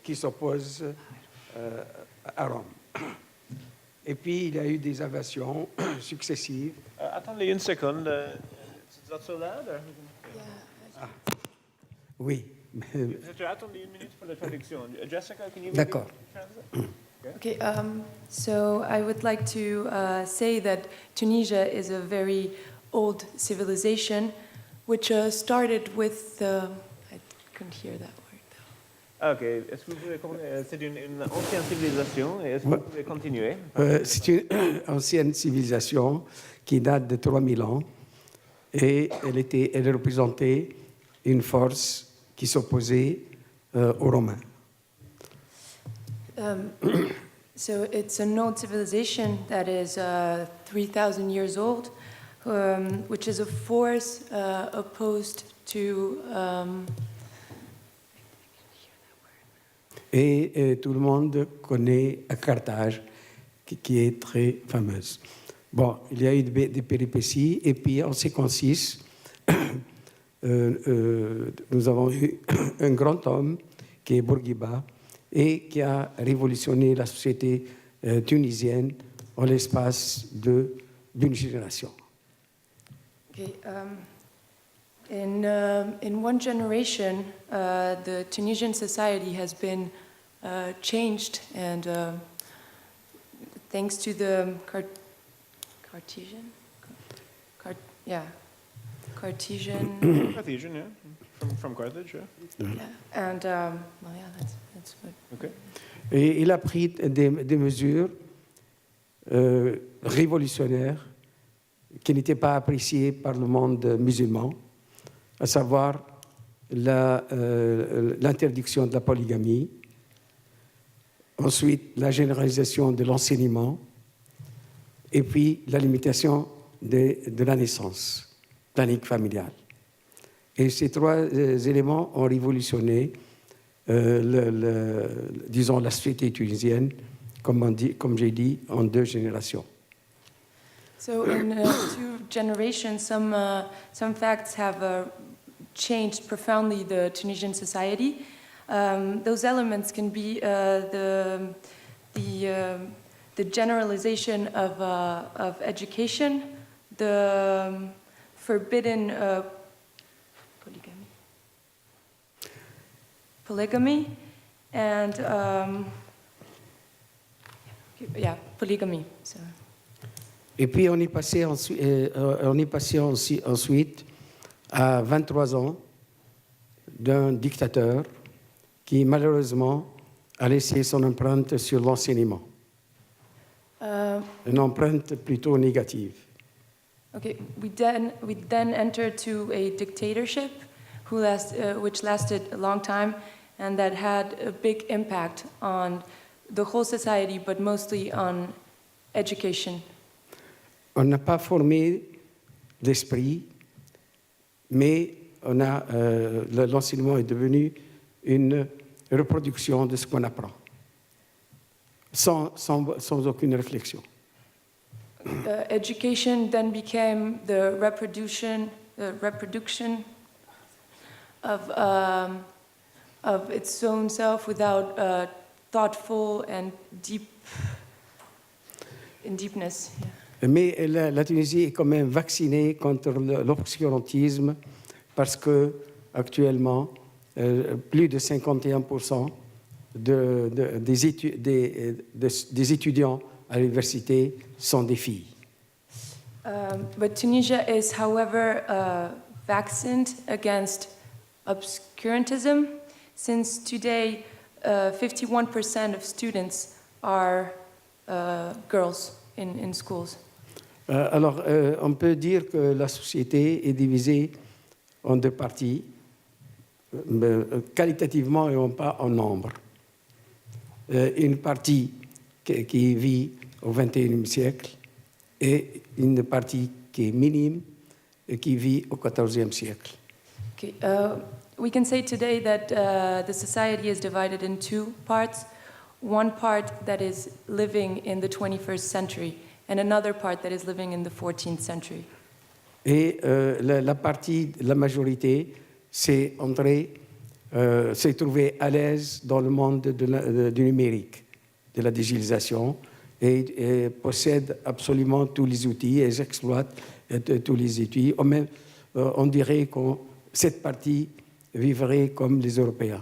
qui s'oppose à Rome. Et puis il y a eu des invasions successives. Attendez une seconde. C'est ça là? Oui. Attendez une minute pour la traduction. Jessica, can you D'accord. Okay, so I would like to say that Tunisia is a very old civilization, which started with I couldn't hear that word though. Ok, est-ce que vous pouvez c'est une ancienne civilisation, et est-ce que vous pouvez continuer? C'est une ancienne civilisation qui date de 3000 ans et elle représentait une force qui s'opposait aux Romains. So it's an old civilization that is 3,000 years old, which is a force opposed to. Et tout le monde connaît Carthage, qui est très fameuse. Bon, il y a eu des péripéties, et puis en 56, nous avons eu un grand homme qui est Bourguiba et qui a révolutionné la société tunisienne en l'espace d'une génération. Okay, in one generation, the Tunisian society has been changed, and thanks to the Cartesian, Cartesian. Carthaginian, yeah. From Carthage, yeah. Yeah, and well, yeah, that's what. Okay. Et il a pris des mesures révolutionnaires qui n'étaient pas appréciées par le monde musulman, à savoir l'interdiction de la polygamie, ensuite la généralisation de l'enseignement, et puis la limitation de la naissance, planning familial. Et ces trois éléments ont révolutionné, disons, la société tunisienne, comme j'ai dit, en 2 générations. So in 2 generations, some facts have changed profoundly the Tunisian society. Those elements can be the generalization of education, the forbidden polygamy, and polygamy. So. Et puis on est passé ensuite à 23 ans d'un dictateur qui malheureusement a laissé son empreinte sur l'enseignement. Une empreinte plutôt négative. Okay, we then entered to a dictatorship which lasted a long time, and that had a big impact on the whole society, but mostly on education. On n'a pas formé l'esprit, mais l'enseignement est devenu une reproduction de ce qu'on apprend, sans aucune réflexion. Education then became the reproduction of its own self without thoughtful and deepness. Yeah. Mais la Tunisie est quand même vaccinée contre l'obscurantisme parce que actuellement, plus de 51% des étudiants à l'université sont des filles. But Tunisia is, however, vaccinated against obscurantism, since today 51% of students are girls in schools. Alors, on peut dire que la société est divisée en deux parties, qualitativement et non pas en nombre. Une partie qui vit au XXIe siècle et une partie qui est minime et qui vit au XIVe siècle. Okay, we can say today that the society is divided in two parts. One part that is living in the 21st century and another part that is living in the 14th century. Et la majorité s'est trouvée à l'aise dans le monde du numérique, de la digitalisation, et possède absolument tous les outils et exploite tous les outils. On dirait que cette partie vivrait comme les Européens.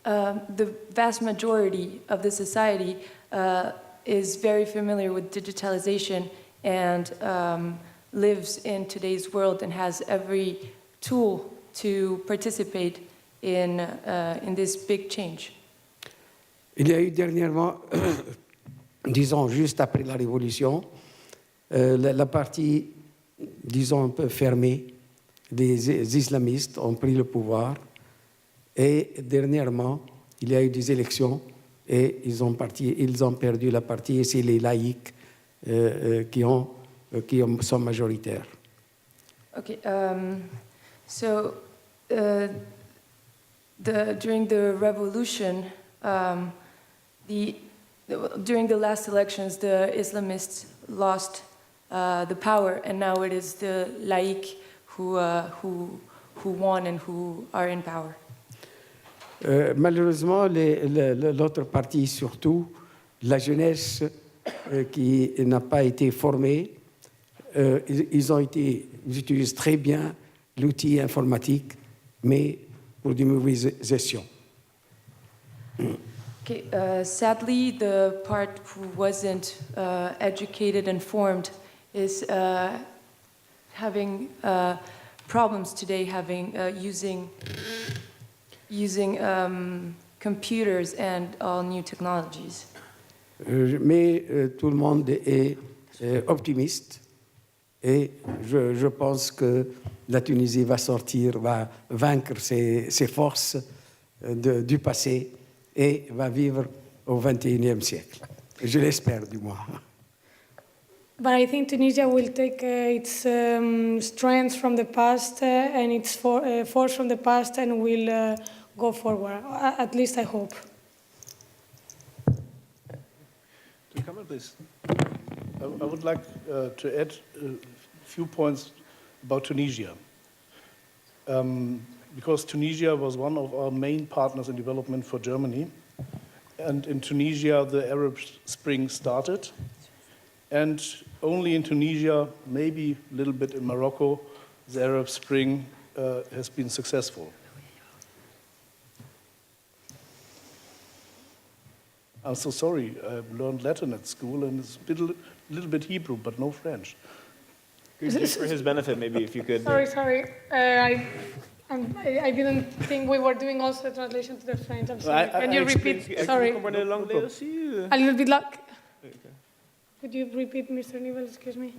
The vast majority of the society is very familiar with digitalization and lives in today's world and has every tool to participate in this big change. Il y a eu dernièrement, disons juste après la Révolution, la partie, disons un peu fermée, des islamistes ont pris le pouvoir et dernièrement, il y a eu des élections et ils ont perdu la partie et c'est les laïcs qui sont majoritaires. Okay, so during the revolution, during the last elections, the Islamists lost the power, and now it is the laïcs who won and who are in power. Malheureusement, l'autre partie, surtout la jeunesse qui n'a pas été formée, ils utilisent très bien l'outil informatique, mais pour des mauvaises gestions. Okay, sadly, the part who wasn't educated and formed is having problems today, using computers and all new technologies. Mais tout le monde est optimiste et je pense que la Tunisie va vaincre ses forces du passé et va vivre au XXIe siècle. Je l'espère, du moins. But I think Tunisia will take its strengths from the past and its force from the past and will go forward. At least I hope. Come on, please. I would like to add a few points about Tunisia. Because Tunisia was one of our main partners in development for Germany. And in Tunisia, the Arab Spring started. And only in Tunisia, maybe a little bit in Morocco, the Arab Spring has been successful. I'm so sorry, I learned Latin at school and it's a little bit Hebrew, but no French. Just for his benefit, maybe if you could. Sorry. I didn't think we were doing also a translation to the French. I'm sorry. Can you repeat? Sorry. A little bit like. Could you repeat, Mr. Nivell? Excuse me.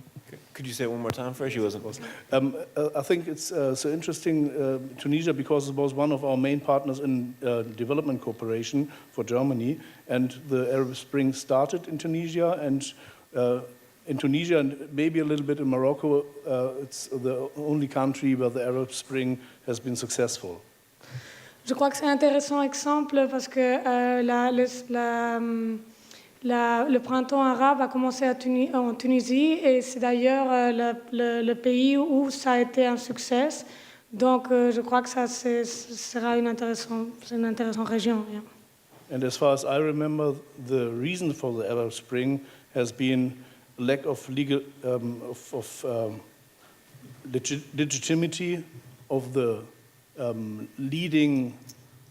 Could you say it one more time for us? She wasn't. I think it's so interesting, Tunisia, because it was one of our main partners in development cooperation for Germany, and the Arab Spring started in Tunisia, and maybe a little bit in Morocco, it's the only country where the Arab Spring has been successful. Je crois que c'est un intéressant exemple parce que le printemps arabe a commencé en Tunisie et c'est d'ailleurs le pays où ça a été un succès. Donc je crois que ça sera une intéressante région. Yeah. And as far as I remember, the reason for the Arab Spring has been lack of legitimacy of the leading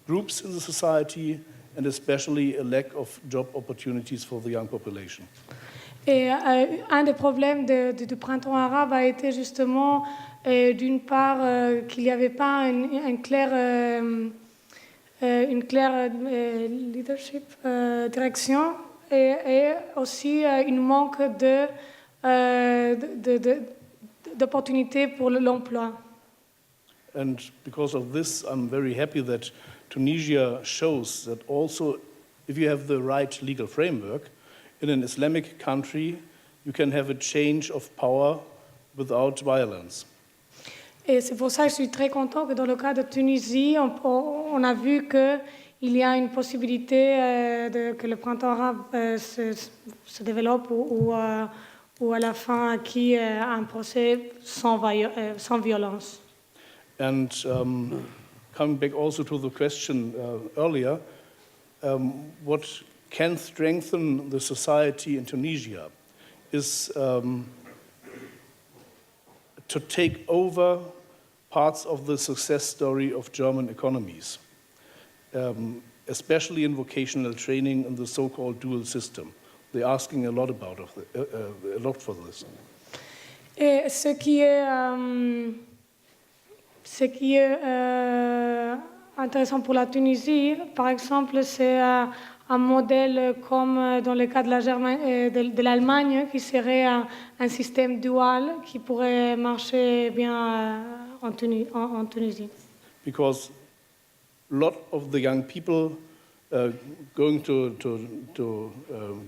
groups in the society, and especially a lack of job opportunities for the young population. Et un des problèmes du printemps arabe a été justement, d'une part, qu'il n'y avait pas un clair une claire leadership, direction et aussi une manque d'opportunités pour l'emploi. And because of this, I'm very happy that Tunisia shows that also if you have the right legal framework, in an Islamic country, you can have a change of power without violence. Et c'est pour ça que je suis très content que dans le cas de Tunisie, on a vu qu'il y a une possibilité que le printemps arabe se développe ou à la fin qu'il y ait un procès sans violence. And coming back also to the question earlier, what can strengthen the society in Tunisia is to take over parts of the success story of German economies, especially in vocational training and the so-called dual system. They're asking a lot for this. Et ce qui est intéressant pour la Tunisie, par exemple, c'est un modèle comme dans le cas de l'Allemagne, qui serait un système dual qui pourrait marcher bien en Tunisie. Because a lot of the young people going to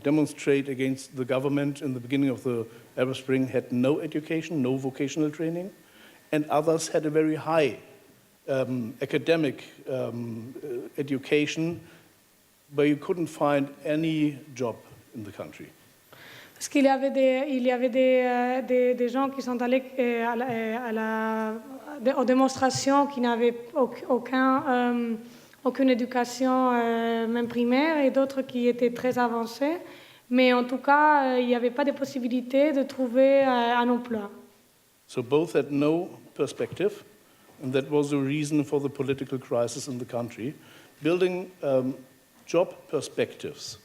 demonstrate against the government in the beginning of the Arab Spring had no education, no vocational training, and others had a very high academic education, but you couldn't find any job in the country. Parce qu'il y avait des gens qui sont allés aux démonstrations qui n'avaient aucune éducation, même primaire, et d'autres qui étaient très avancés. Mais en tout cas, il n'y avait pas de possibilité de trouver un emploi. So both had no perspective, and that was the reason for the political crisis in the country. Building job perspectives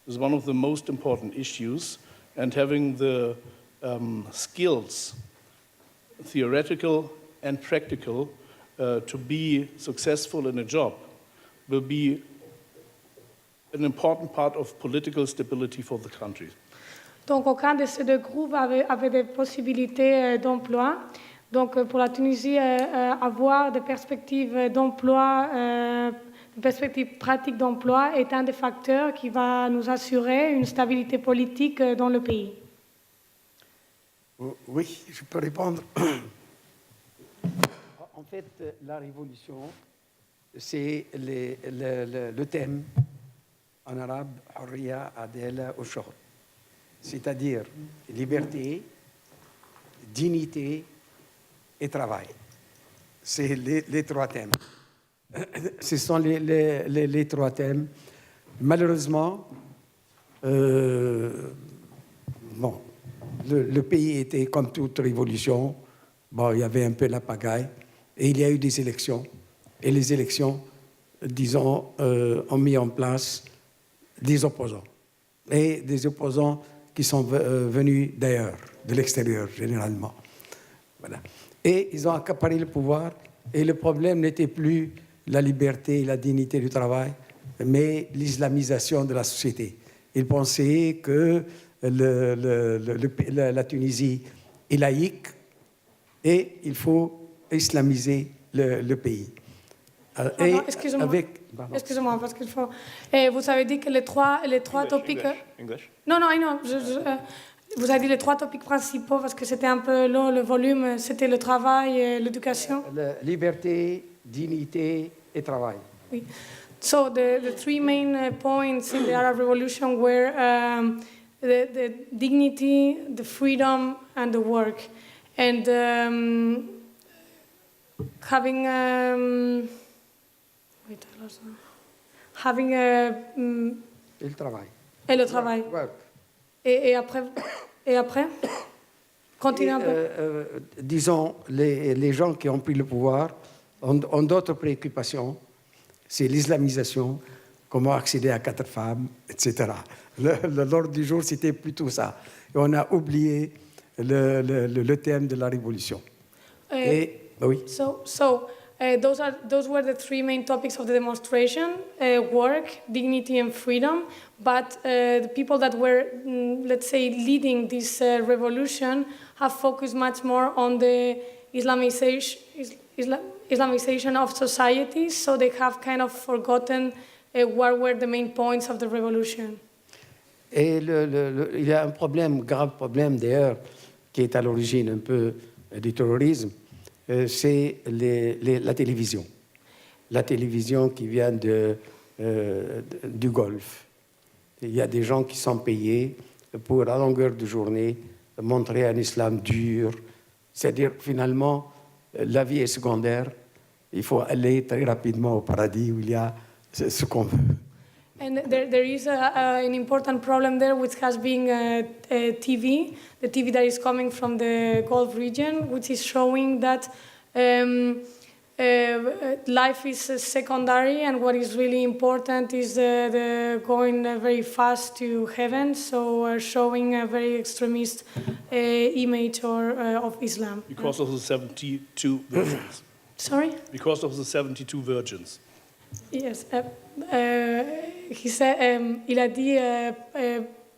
is one of the most important issues, and having the skills, theoretical and practical, to be successful in a job will be an important part of political stability for the country. Donc aucun de ces deux groupes avait des possibilités d'emploi. Donc pour la Tunisie, avoir des perspectives d'emploi, des perspectives pratiques d'emploi est un des facteurs qui va nous assurer une stabilité politique dans le pays. Oui, je peux répondre. En fait, la révolution, c'est le thème en arabe, Hurriya, Adela, Ushur. C'est-à-dire liberté, dignité et travail. C'est les trois thèmes. Ce sont les trois thèmes. Malheureusement, le pays était comme toute révolution. Bon, il y avait un peu la pagaille. Et il y a eu des élections. Et les élections, disons, ont mis en place des opposants. Et des opposants qui sont venus d'ailleurs, de l'extérieur généralement. Voilà. Et ils ont accaparé le pouvoir. Et le problème n'était plus la liberté et la dignité du travail, mais l'islamisation de la société. Ils pensaient que la Tunisie est laïque et il faut islamiser le pays. Excusez-moi, parce qu'il faut... vous avez dit que les trois topics... English. Non, vous avez dit les trois topics principaux, parce que c'était un peu long, le volume, c'était le travail et l'éducation. Liberté, dignité et travail. Oui. So the three main points in the Arab Revolution were the dignity, the freedom, and the work. And having Et le travail. Et le travail. Work. Et après Continuez un peu. Disons, les gens qui ont pris le pouvoir ont d'autres préoccupations. C'est l'islamisation, comment accéder à 4 femmes, etc. L'ordre du jour, c'était plutôt ça. Et on a oublié le thème de la révolution. Oui. So Those were the three main topics of the demonstration: work, dignity, and freedom. But the people that were, let's say, leading this revolution have focused much more on the Islamization of societies. So they have kind of forgotten what were the main points of the revolution. Et il y a un problème, grave problème d'ailleurs, qui est à l'origine un peu du terrorisme, c'est la télévision. La télévision qui vient du Golfe. Il y a des gens qui sont payés pour, à longueur de journée, montrer un islam dur. C'est-à-dire, finalement, la vie est secondaire. Il faut aller très rapidement au paradis où il y a ce qu'on veut. And there is an important problem there, which has been TV, the TV that is coming from the Gulf region, which is showing that life is secondary, and what is really important is the going very fast to heaven. So showing a very extremist image of Islam. Because of the 72 virgins. Sorry? Because of the 72 virgins. Yes. He said, il a dit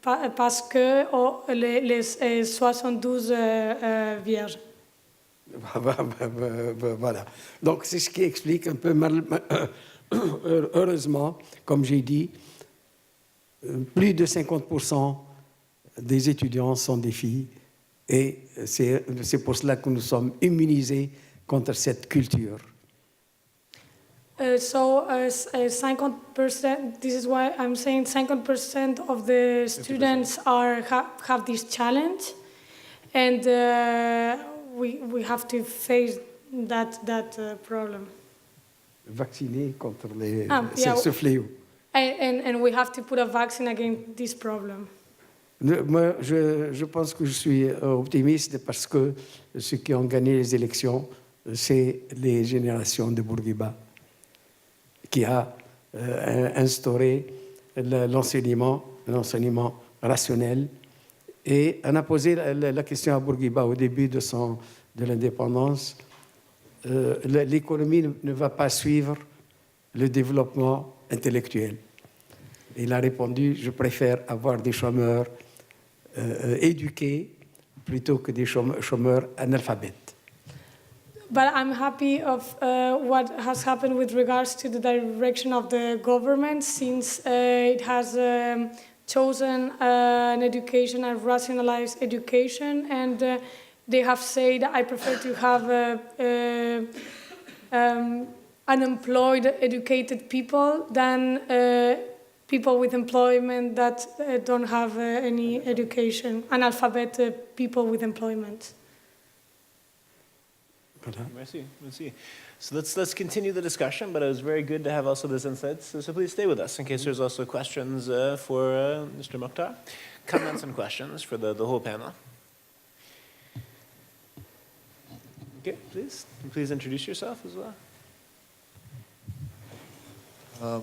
parce que les 72 vierges. Voilà. Donc, c'est ce qui explique un peu, heureusement, comme j'ai dit, plus de 50% des étudiants sont des filles, et c'est pour cela que nous sommes immunisés contre cette culture. 50%, this is why I'm saying 50% of the students have this challenge, and we have to face that problem. Vacciner contre ce fléau. And we have to put a vaccine against this problem. Moi, je pense que je suis optimiste parce que ceux qui ont gagné les élections, c'est les générations de Bourguiba qui a instauré l'enseignement rationnel. Et on a posé la question à Bourguiba au début de l'indépendance. L'économie ne va pas suivre le développement intellectuel. Il a répondu, je préfère avoir des chômeurs éduqués plutôt que des chômeurs analphabètes. But I'm happy of what has happened with regards to the direction of the government, since it has chosen an education, a rationalized education, and they have said, I prefer to have unemployed, educated people than people with employment that don't have any education, analphabet people with employment. Merci. So let's continue the discussion, but it was very good to have also this insights. So please stay with us in case there's also questions for Mr. Mokhtar. Comments and questions for the whole panel. Okay, please introduce yourself as well.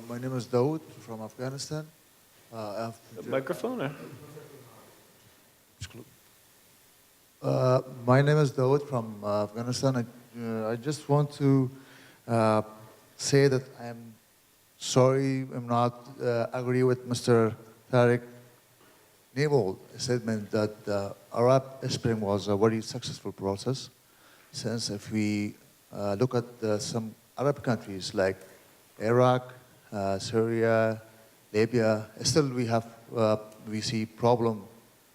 My name is Dawood from Afghanistan. Microphone or? My name is Dawood from Afghanistan. I just want to say that I'm sorry I'm not agree with Mr. Tariq Naval's statement that the Arab Spring was a very successful process. Since if we look at some Arab countries like Iraq, Syria, Libya, still we see problem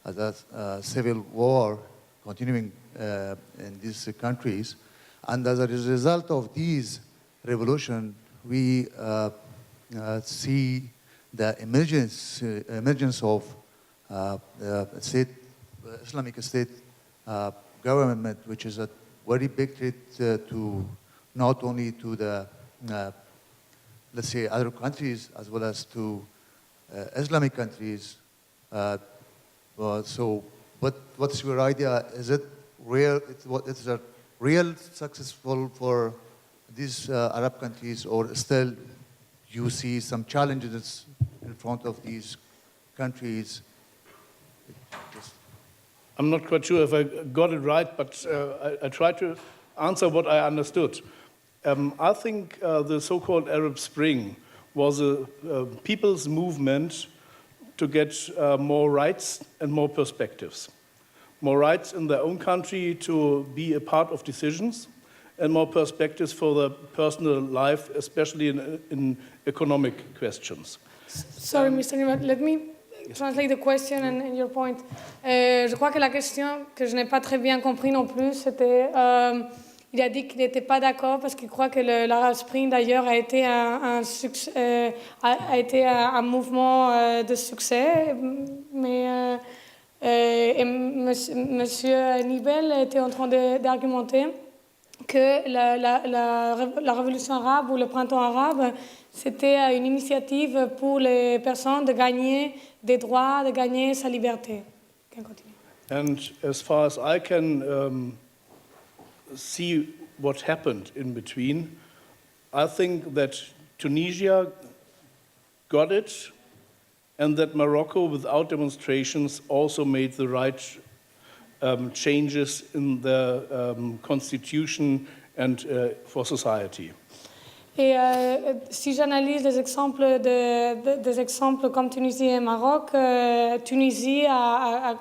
that civil war continuing in these countries, and as a result of these revolution, we see the emergence of Islamic State government, which is a very big threat to not only to the let's say other countries as well as to Islamic countries. So, what's your idea? Is it real? Is it real successful for these Arab countries, or still you see some challenges in front of these countries? I'm not quite sure if I got it right, but I try to answer what I understood. I think the so-called Arab Spring was a people's movement to get more rights and more perspectives. More rights in their own country to be a part of decisions, and more perspectives for their personal life, especially in economic questions. Sorry, Mr. Newman, let me translate the question and your point. Je crois que la question que je n'ai pas très bien compris non plus, c'était, il a dit qu'il n'était pas d'accord parce qu'il croit que l'Arab Spring d'ailleurs a été un mouvement de succès, mais Monsieur Nibel était en train d'argumenter que la révolution arabe ou le printemps arabe, c'était une initiative pour les personnes de gagner des droits, de gagner sa liberté. And as far as I can see what happened in between, I think that Tunisia got it, and that Morocco, without demonstrations, also made the right changes in their constitution and for society. Et si j'analyse les exemples des exemples comme Tunisie et Maroc, Tunisie a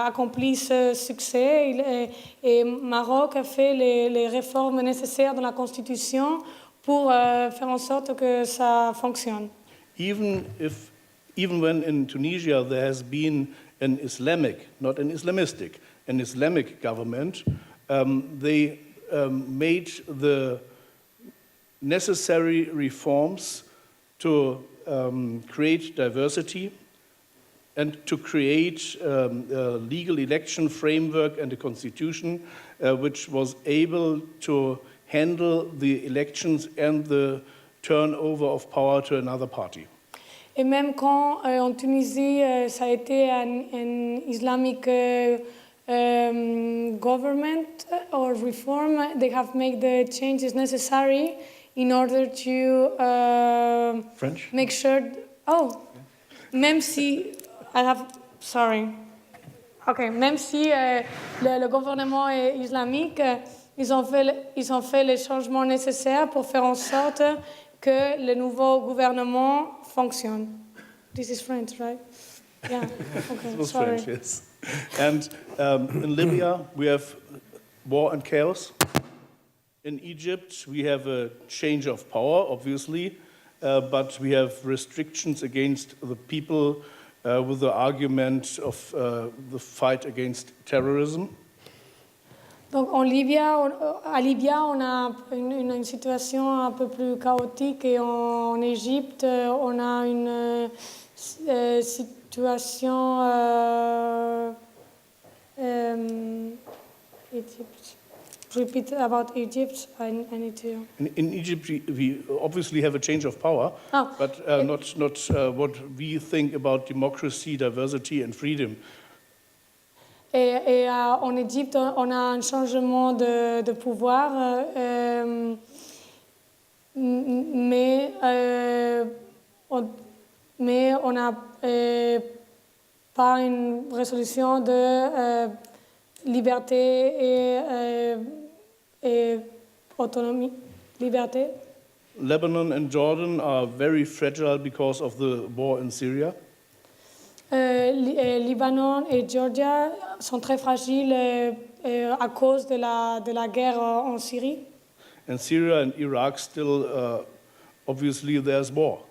accompli ce succès et Maroc a fait les réformes nécessaires dans la Constitution pour faire en sorte que ça fonctionne. Even when in Tunisia there has been an Islamic, not an Islamistic, an Islamic government, they made the necessary reforms to create diversity and to create a legal election framework and a constitution which was able to handle the elections and the turnover of power to another party. Et même quand en Tunisie, ça a été un Islamic government or reform, they have made the changes necessary in order to make sure. Même si même si le gouvernement est islamique, ils ont fait les changements nécessaires pour faire en sorte que le nouveau gouvernement fonctionne. This is French, right? Yeah. Okay. It was sorry. French, yes. And in Libya, we have war and chaos. In Egypt, we have a change of power, obviously, but we have restrictions against the people with the argument of the fight against terrorism. Donc à Libye, on a une situation un peu plus chaotique et en Égypte, on a une situation Egypt. Repeat about Egypt. I need to. In Egypt, we obviously have a change of power, but not what we think about democracy, diversity, and freedom. Et en Égypte, on a un changement de pouvoir, mais on n'a pas une résolution de liberté et autonomie. Liberté. Lebanon and Jordan are very fragile because of the war in Syria. Libanon et Georgia sont très fragiles à cause de la guerre en Syrie. And Syria and Iraq still, obviously, there's war.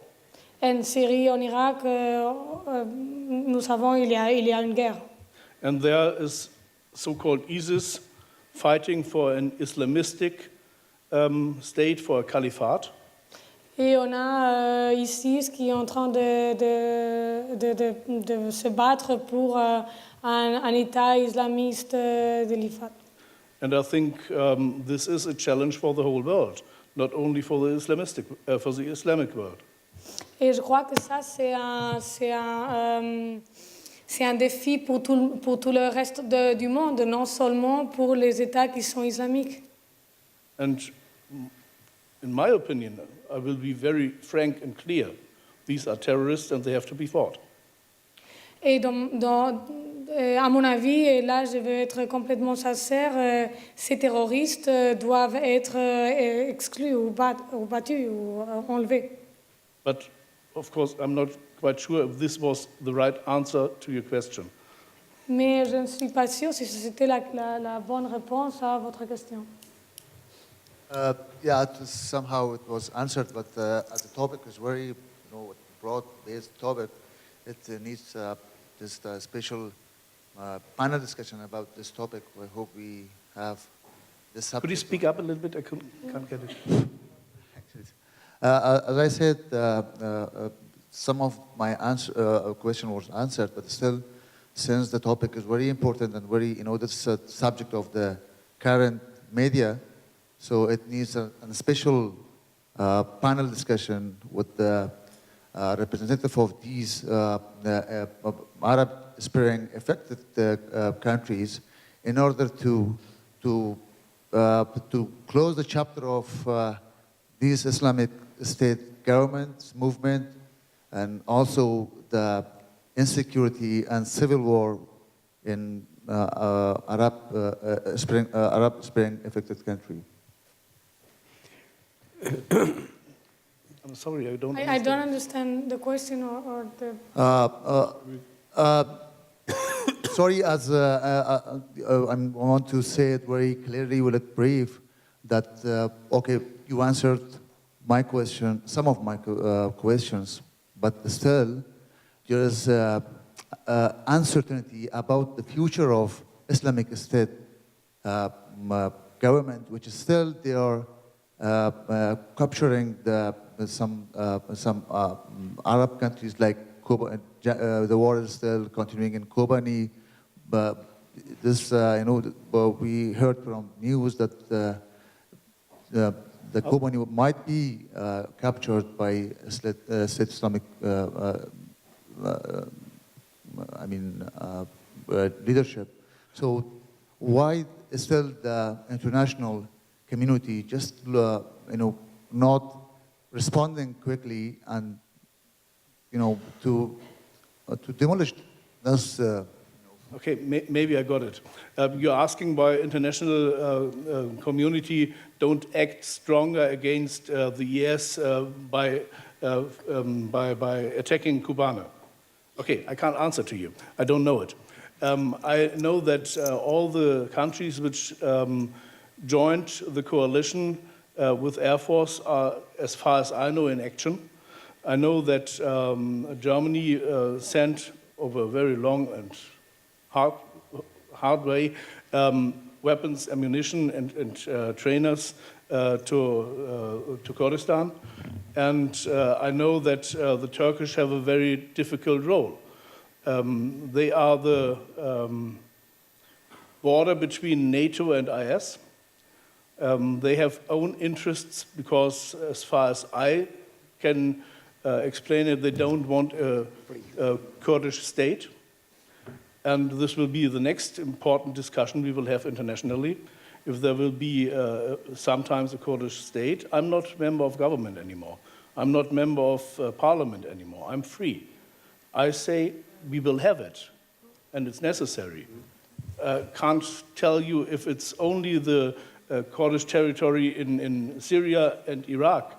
En Syrie, en Irak, nous savons il y a une guerre. And there is so-called ISIS fighting for an Islamistic state, for a caliphate. Et on a ISIS qui est en train de se battre pour un État islamiste de l'Ifat. And I think this is a challenge for the whole world, not only for the Islamic world. Et je crois que ça, c'est un défi pour tout le reste du monde, non seulement pour les États qui sont islamiques. And in my opinion, I will be very frank and clear. These are terrorists and they have to be fought. Et dans À mon avis, et là je vais être complètement sincère, ces terroristes doivent être exclus ou battus ou enlevés. But of course, I'm not quite sure if this was the right answer to your question. Mais je ne suis pas sûre si c'était la bonne réponse à votre question. Yeah, somehow it was answered, but as the topic is very, broad-based topic, it needs this special panel discussion about this topic. I hope we have this subject. Could you speak up a little bit? I can't get it. As I said, some of my question was answered, but still, since the topic is very important and very, this is a subject of the current media, so it needs a special panel discussion with the representative of these Arab Spring affected countries in order to close the chapter of these Islamic State governments, movement, and also the insecurity and civil war in Arab Spring affected country. I'm sorry, I don't. I don't understand the question or the. Sorry, as I want to say it very clearly with a brief that okay, you answered my question, some of my questions, but still there is uncertainty about the future of Islamic State government, which is still they are capturing some Arab countries like Cuba. The war is still continuing in Kobani, but this we heard from news that the Kobani might be captured by State Islamic leadership. So why still the international community just not responding quickly and to demolish this? Okay, maybe I got it. You're asking why international community don't act stronger against the US by attacking Cubana. Okay, I can't answer to you. I don't know it. I know that all the countries which joined the coalition with Air Force are, as far as I know, in action. I know that Germany sent over a very long and hard way weapons, ammunition, and trainers to Kurdistan. And I know that the Turkish have a very difficult role. They are the border between NATO and IS. They have own interests because, as far as I can explain it, they don't want a Kurdish state. And this will be the next important discussion we will have internationally. If there will be sometimes a Kurdish state, I'm not member of government anymore. I'm not member of parliament anymore. I'm free. I say we will have it, and it's necessary. Can't tell you if it's only the Kurdish territory in Syria and Iraq.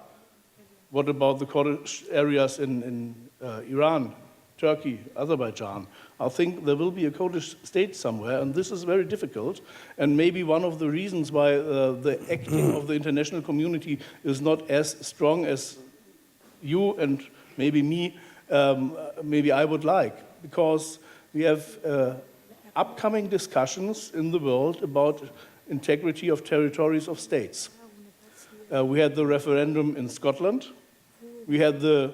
What about the Kurdish areas in Iran, Turkey, Azerbaijan? I think there will be a Kurdish state somewhere, and this is very difficult, and maybe one of the reasons why the acting of the international community is not as strong as you and maybe me, maybe I would like, because we have upcoming discussions in the world about integrity of territories of states. We had the referendum in Scotland. We had the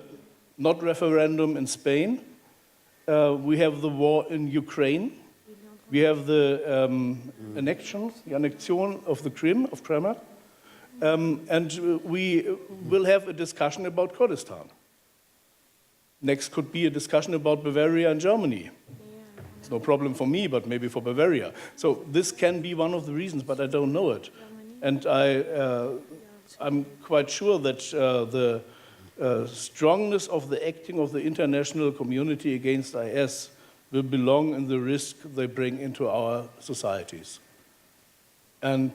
not referendum in Spain. We have the war in Ukraine. We have the annexion of the Crimea. And we will have a discussion about Kurdistan. Next could be a discussion about Bavaria and Germany. It's no problem for me, but maybe for Bavaria. So this can be one of the reasons, but I don't know it. And I'm quite sure that the strongness of the acting of the international community against IS will belong in the risk they bring into our societies. And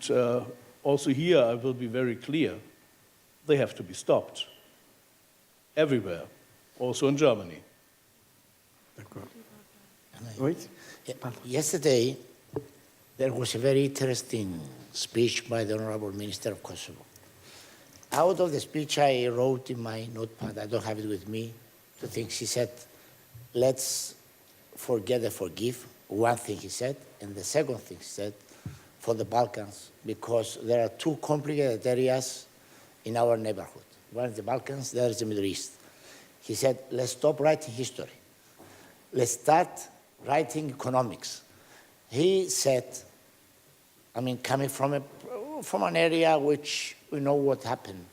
also here, I will be very clear, they have to be stopped. Everywhere, also in Germany. D'accord. Oui? Yesterday, there was a very interesting speech by the Honorable Minister of Kosovo. Out of the speech I wrote in my notepad, I don't have it with me, two things. He said, let's forget and forgive, one thing he said, and the second thing he said, for the Balkans, because there are two complicated areas in our neighborhood. One is the Balkans, the other is the Middle East. He said, let's stop writing history. Let's start writing economics. He said, I mean, coming from an area which we know what happened,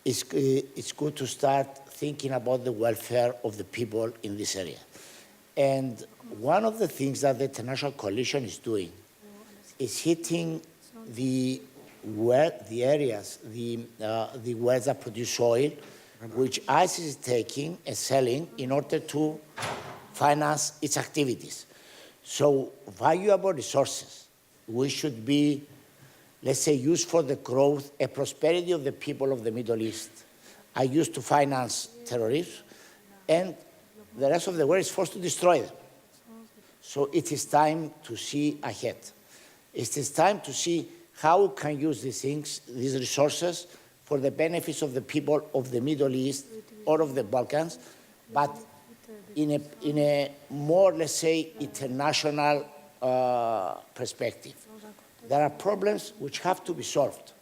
it's good to start thinking about the welfare of the people in this area. And one of the things that the international coalition is doing is hitting the areas, the wells that produce oil, which ISIS is taking and selling in order to finance its activities. So valuable resources, we should be, let's say, used for the growth and prosperity of the people of the Middle East, are used to finance terrorism, and the rest of the world is forced to destroy them. So it is time to see ahead. It is time to see how we can use these things, these resources, for the benefits of the people of the Middle East or of the Balkans, but in a more, let's say, international perspective. There are problems which have to be solved.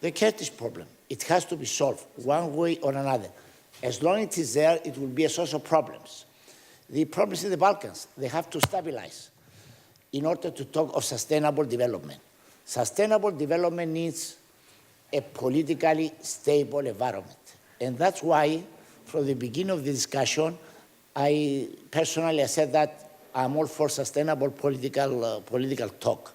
The Kurdish problem, it has to be solved one way or another. As long as it is there, it will be a source of problems. The problems in the Balkans, they have to stabilize in order to talk of sustainable development. Sustainable development needs a politically stable environment. And that's why, from the beginning of the discussion, I personally said that I'm all for sustainable political talk.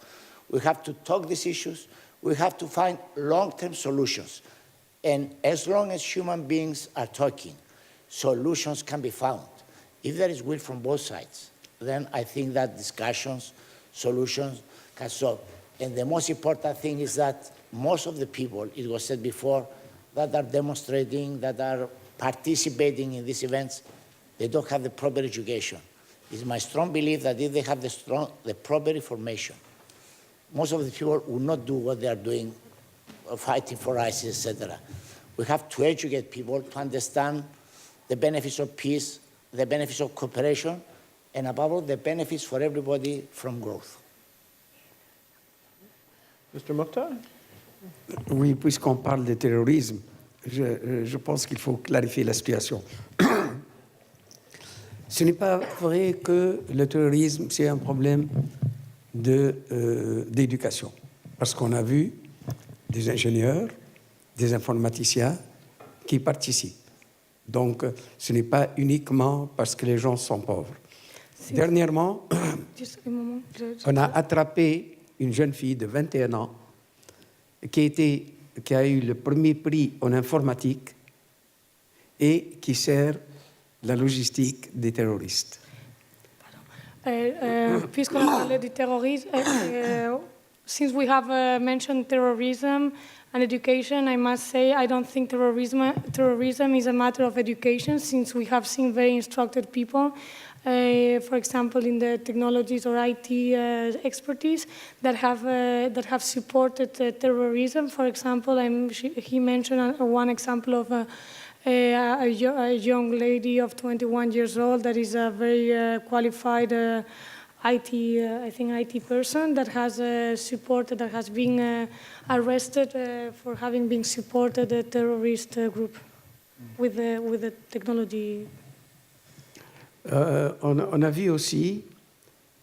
We have to talk these issues. We have to find long-term solutions. And as long as human beings are talking, solutions can be found. If there is will from both sides, then I think that discussions, solutions can solve. And the most important thing is that most of the people, it was said before, that are demonstrating, that are participating in these events, they don't have the proper education. It's my strong belief that if they have the proper information, most of the people will not do what they are doing, fighting for ISIS, etc. We have to educate people to understand the benefits of peace, the benefits of cooperation, and above all, the benefits for everybody from growth. Mr. Mokhtar? Oui, puisqu'on parle de terrorisme, je pense qu'il faut clarifier la situation. Ce n'est pas vrai que le terrorisme, c'est un problème d'éducation. Parce qu'on a vu des ingénieurs, des informaticiens qui participent. Donc, ce n'est pas uniquement parce que les gens sont pauvres. Dernièrement, on a attrapé une jeune fille de 21 ans qui a eu le premier prix en informatique et qui sert la logistique des terroristes. Puisqu'on a parlé du terrorisme, since we have mentioned terrorism and education, I must say I don't think terrorism is a matter of education, since we have seen very instructed people, for example, in the technologies or IT expertise that have supported terrorism. For example, he mentioned one example of a young lady of 21 years old that is a very qualified IT person that has supported, that has been arrested for having been supported a terrorist group with the technology. On a vu aussi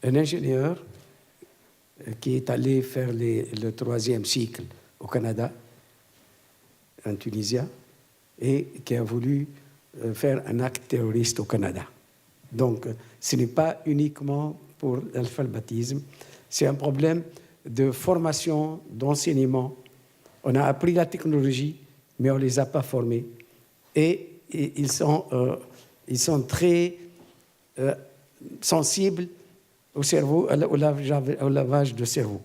un ingénieur qui est allé faire le 3e cycle au Canada, un Tunisien, et qui a voulu faire un acte terroriste au Canada. Donc, ce n'est pas uniquement pour l'alphabétisme, c'est un problème de formation, d'enseignement. On a appris la technologie, mais on ne les a pas formés. Et ils sont très sensibles au cerveau, au lavage de cerveau.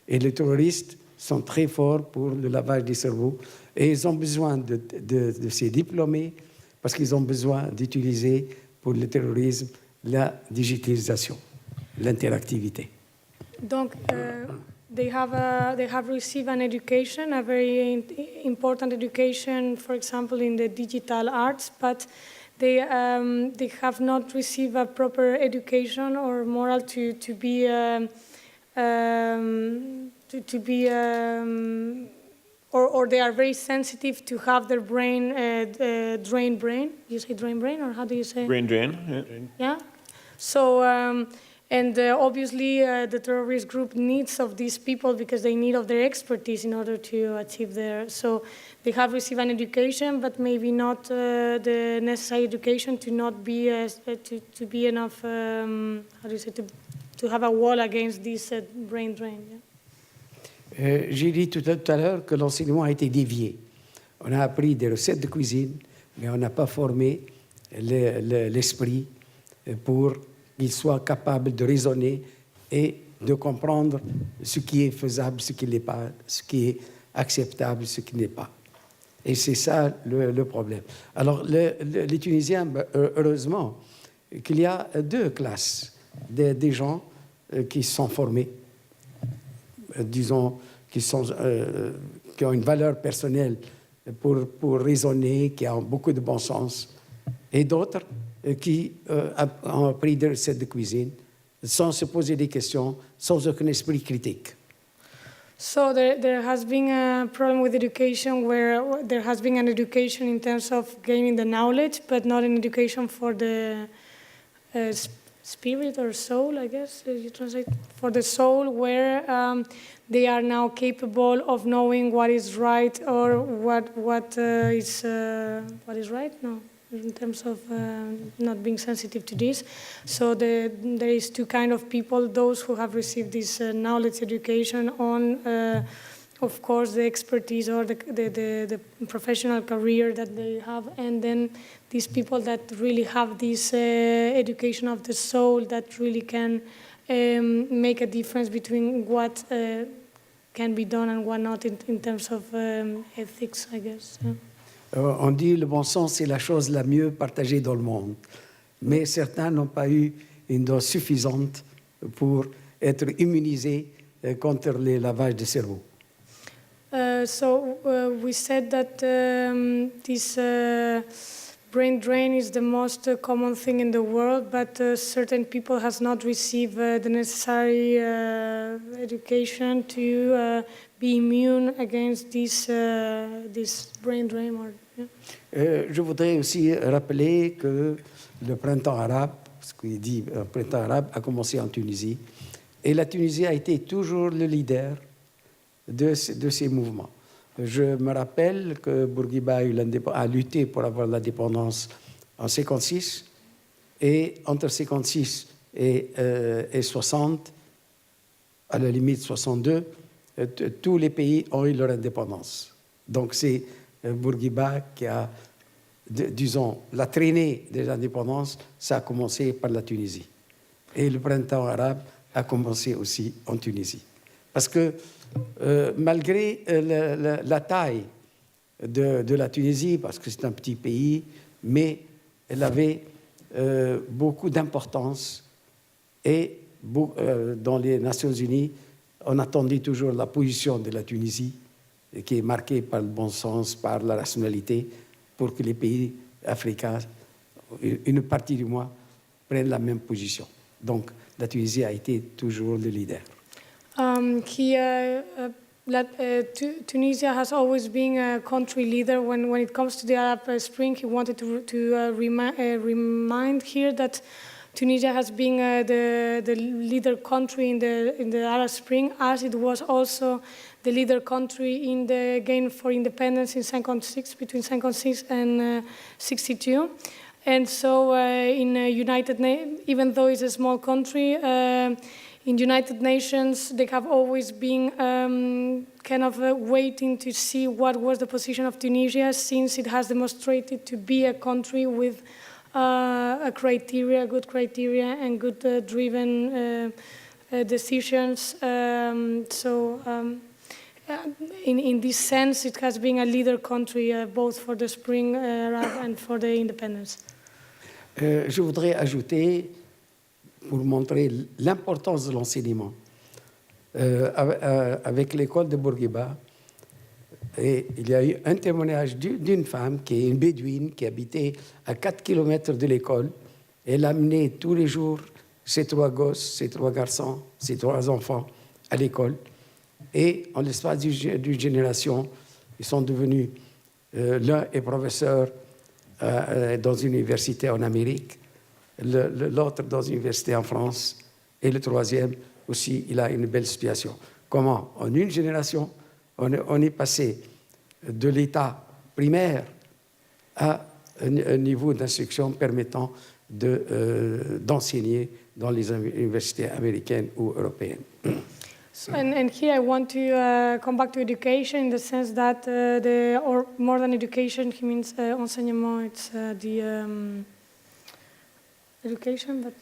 Et les terroristes sont très forts pour le lavage des cerveaux et ils ont besoin de ces diplômés parce qu'ils ont besoin d'utiliser pour le terrorisme la digitalisation, l'interactivité. Donc, they have received an education, a very important education, for example, in the digital arts, but they have not received a proper education or moral to be or they are very sensitive to have their brain drain brain. You say drain brain, or how do you say? Brain drain. Yeah. Yeah. So, and obviously the terrorist group needs of these people because they need of their expertise in order to achieve their. So they have received an education, but maybe not the necessary education to not be to be enough. How do you say to have a wall against this brain drain? Yeah? J'ai dit tout à l'heure que l'enseignement a été dévié. On a appris des recettes de cuisine, mais on n'a pas formé l'esprit pour qu'il soit capable de raisonner et de comprendre ce qui est faisable, ce qui n'est pas, ce qui est acceptable, ce qui n'est pas. Et c'est ça le problème. Alors, les Tunisiens, heureusement, qu'il y a deux classes, des gens qui sont formés, disons, qui ont une valeur personnelle pour raisonner, qui ont beaucoup de bon sens, et d'autres qui ont appris des recettes de cuisine sans se poser des questions, sans aucun esprit critique. So there has been a problem with education where there has been an education in terms of gaining the knowledge, but not an education for the spirit or soul, I guess you translate, for the soul, where they are now capable of knowing what is right or what is right. No, in terms of not being sensitive to this. So there is two kind of people: those who have received this knowledge education on. Of course, the expertise or the professional career that they have, and then these people that really have this education of the soul that really can make a difference between what can be done and what not in terms of ethics, I guess. Yeah. On dit le bon sens, c'est la chose la mieux partagée dans le monde. Mais certains n'ont pas eu une dose suffisante pour être immunisés contre les lavages de cerveau. So we said that this brain drain is the most common thing in the world, but certain people has not received the necessary education to be immune against this brain drain. Or, yeah. Je voudrais aussi rappeler que le printemps arabe, ce qu'il dit, le printemps arabe a commencé en Tunisie, et la Tunisie a été toujours le leader de ces mouvements. Je me rappelle que Bourguiba a lutté pour avoir l'indépendance en 56, et entre 56 et 60, à la limite 62, tous les pays ont eu leur indépendance. Donc c'est Bourguiba qui a, disons, la traînée des indépendances, ça a commencé par la Tunisie. Et le printemps arabe a commencé aussi en Tunisie. Parce que malgré la taille de la Tunisie, parce que c'est un petit pays, mais elle avait beaucoup d'importance. Et dans les Nations Unies, on attendait toujours la position de la Tunisie, qui est marquée par le bon sens, par la rationalité, pour que les pays africains, une partie du moins, prennent la même position. Donc la Tunisie a été toujours le leader. Tunisia has always been a country leader when it comes to the Arab Spring. He wanted to remind here that Tunisia has been the leader country in the Arab Spring, as it was also the leader country in the gain for independence in 56, between 56 and 62. And so in even though it's a small country, in United Nations, they have always been kind of waiting to see what was the position of Tunisia, since it has demonstrated to be a country with good criteria, and good driven decisions. In this sense, it has been a leader country both for the Spring Arab and for the independence. Je voudrais ajouter, pour montrer l'importance de l'enseignement, avec l'école de Bourguiba, et il y a eu un témoignage d'une femme qui est une bédouine qui habitait à 4 kilomètres de l'école. Elle amenait tous les jours ses 3 gosses, ses 3 garçons, ses 3 enfants à l'école. Et en l'espace d'une génération, ils sont devenus, l'un est professeur dans une université en Amérique, l'autre dans une université en France, et le troisième aussi, il a une belle situation. Comment? En une génération, on est passé de l'état primaire à un niveau d'instruction permettant d'enseigner dans les universités américaines ou européennes. And here I want to come back to education in the sense that or more than education, he means enseignement. It's education, but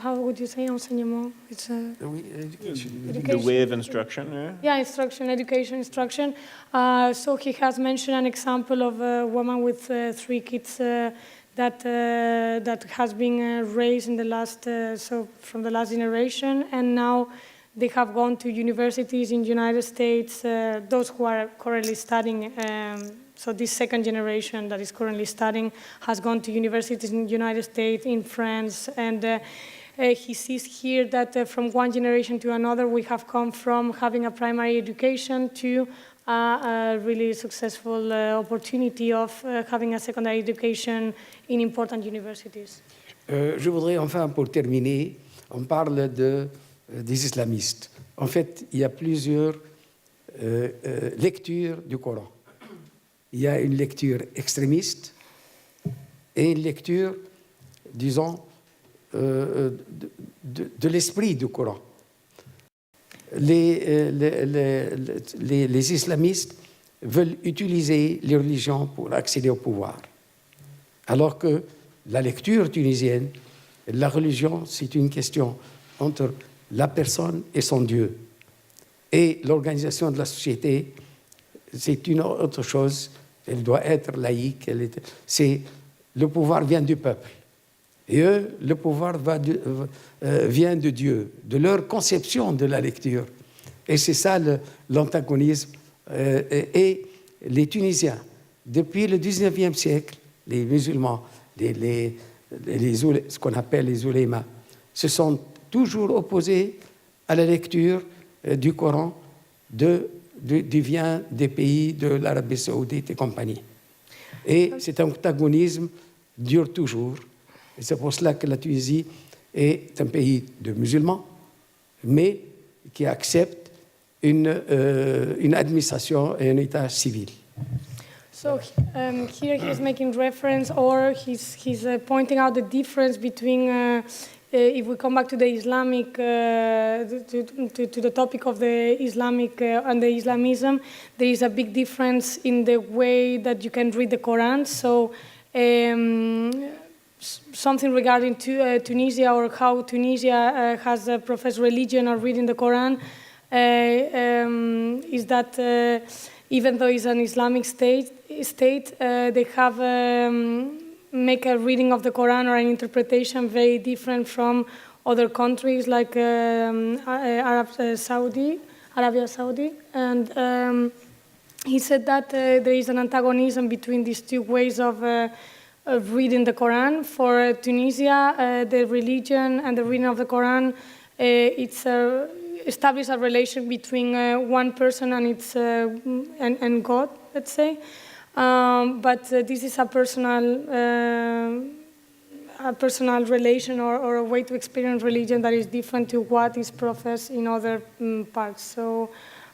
how would you say enseignement? It's Education. The way of instruction, yeah? Yeah, instruction, education, instruction. So he has mentioned an example of a woman with 3 kids that has been raised in the last, from the last generation, and now they have gone to universities in the United States, those who are currently studying. So this second generation that is currently studying has gone to universities in the United States, in France, and he sees here that from one generation to another, we have come from having a primary education to a really successful opportunity of having a secondary education in important universities. Je voudrais enfin, pour terminer, on parle des islamistes. En fait, il y a plusieurs lectures du Coran. Il y a une lecture extrémiste et une lecture, disons, de l'esprit du Coran. Les islamistes veulent utiliser les religions pour accéder au pouvoir. Alors que la lecture tunisienne, la religion, c'est une question entre la personne et son Dieu. Et l'organisation de la société, c'est une autre chose. Elle doit être laïque. Le pouvoir vient du peuple. Et eux, le pouvoir vient de Dieu, de leur conception de la lecture. Et c'est ça l'antagonisme. Et les Tunisiens, depuis le 19e siècle, les musulmans, ce qu'on appelle les oulémas, se sont toujours opposés à la lecture du Coran vient des pays de l'Arabie saoudite et compagnie. Et cet antagonisme dure toujours. Et c'est pour cela que la Tunisie est un pays de musulmans, mais qui accepte une administration et un état civil. So here he's making reference, or he's pointing out the difference between if we come back to the Islamic, to the topic of the Islamic and the Islamism, there is a big difference in the way that you can read the Quran. So something regarding Tunisia, or how Tunisia has professed religion or reading the Quran, is that even though it's an Islamic state, they have make a reading of the Quran or an interpretation very different from other countries like Arabia Saudi. And he said that there is an antagonism between these two ways of reading the Quran. For Tunisia, the religion and the reading of the Quran, it's established a relation between one person and its and God, let's say. But this is a personal relation or a way to experience religion that is different to what is professed in other parts. So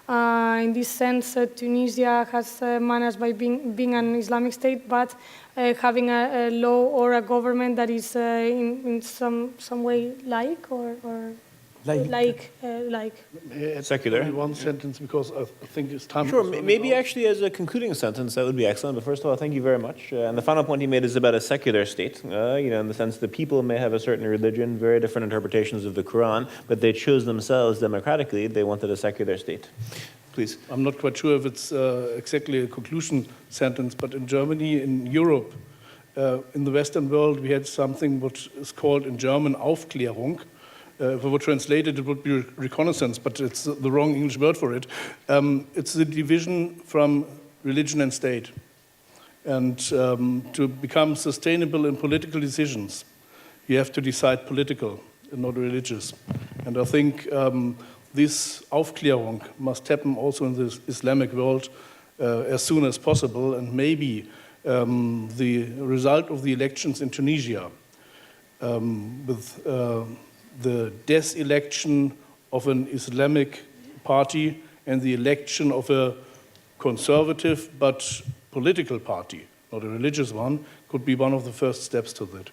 in this sense, Tunisia has managed by being an Islamic state, but having a law or a government that is in some way laic or like. Secular. Only one sentence, because I think it's time. Sure, is running maybe out. actually as a concluding sentence, that would be excellent. But first of all, thank you very much. And the final point he made is about a secular state, in the sense that people may have a certain religion, very different interpretations of the Quran, but they chose themselves democratically. They wanted a secular state. Please. I'm not quite sure if it's exactly a conclusion sentence, but in Germany, in Europe, in the Western world, we had something which is called in German Aufklärung. If I would translate it, it would be reconnaissance, but it's the wrong English word for it. It's the division from religion and state. And to become sustainable in political decisions, you have to decide political and not religious. And I think this Aufklärung must happen also in the Islamic world as soon as possible. And maybe the result of the elections in Tunisia with the deselection of an Islamic party and the election of a conservative but political party, not a religious one, could be one of the first steps to that.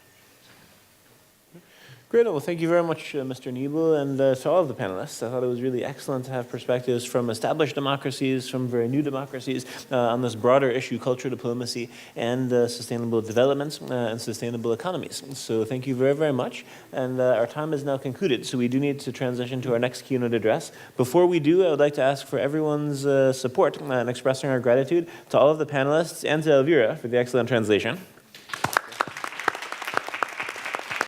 Great. Well, thank you very much, Mr. Niebel, and to all of the panelists. I thought it was really excellent to have perspectives from established democracies, from very new democracies, on this broader issue, culture, diplomacy, and sustainable developments and sustainable economies. So thank you very, very much. And our time is now concluded, so we do need to transition to our next keynote address. Before we do, I would like to ask for everyone's support and expressing our gratitude to all of the panelists and to Elvira for the excellent translation.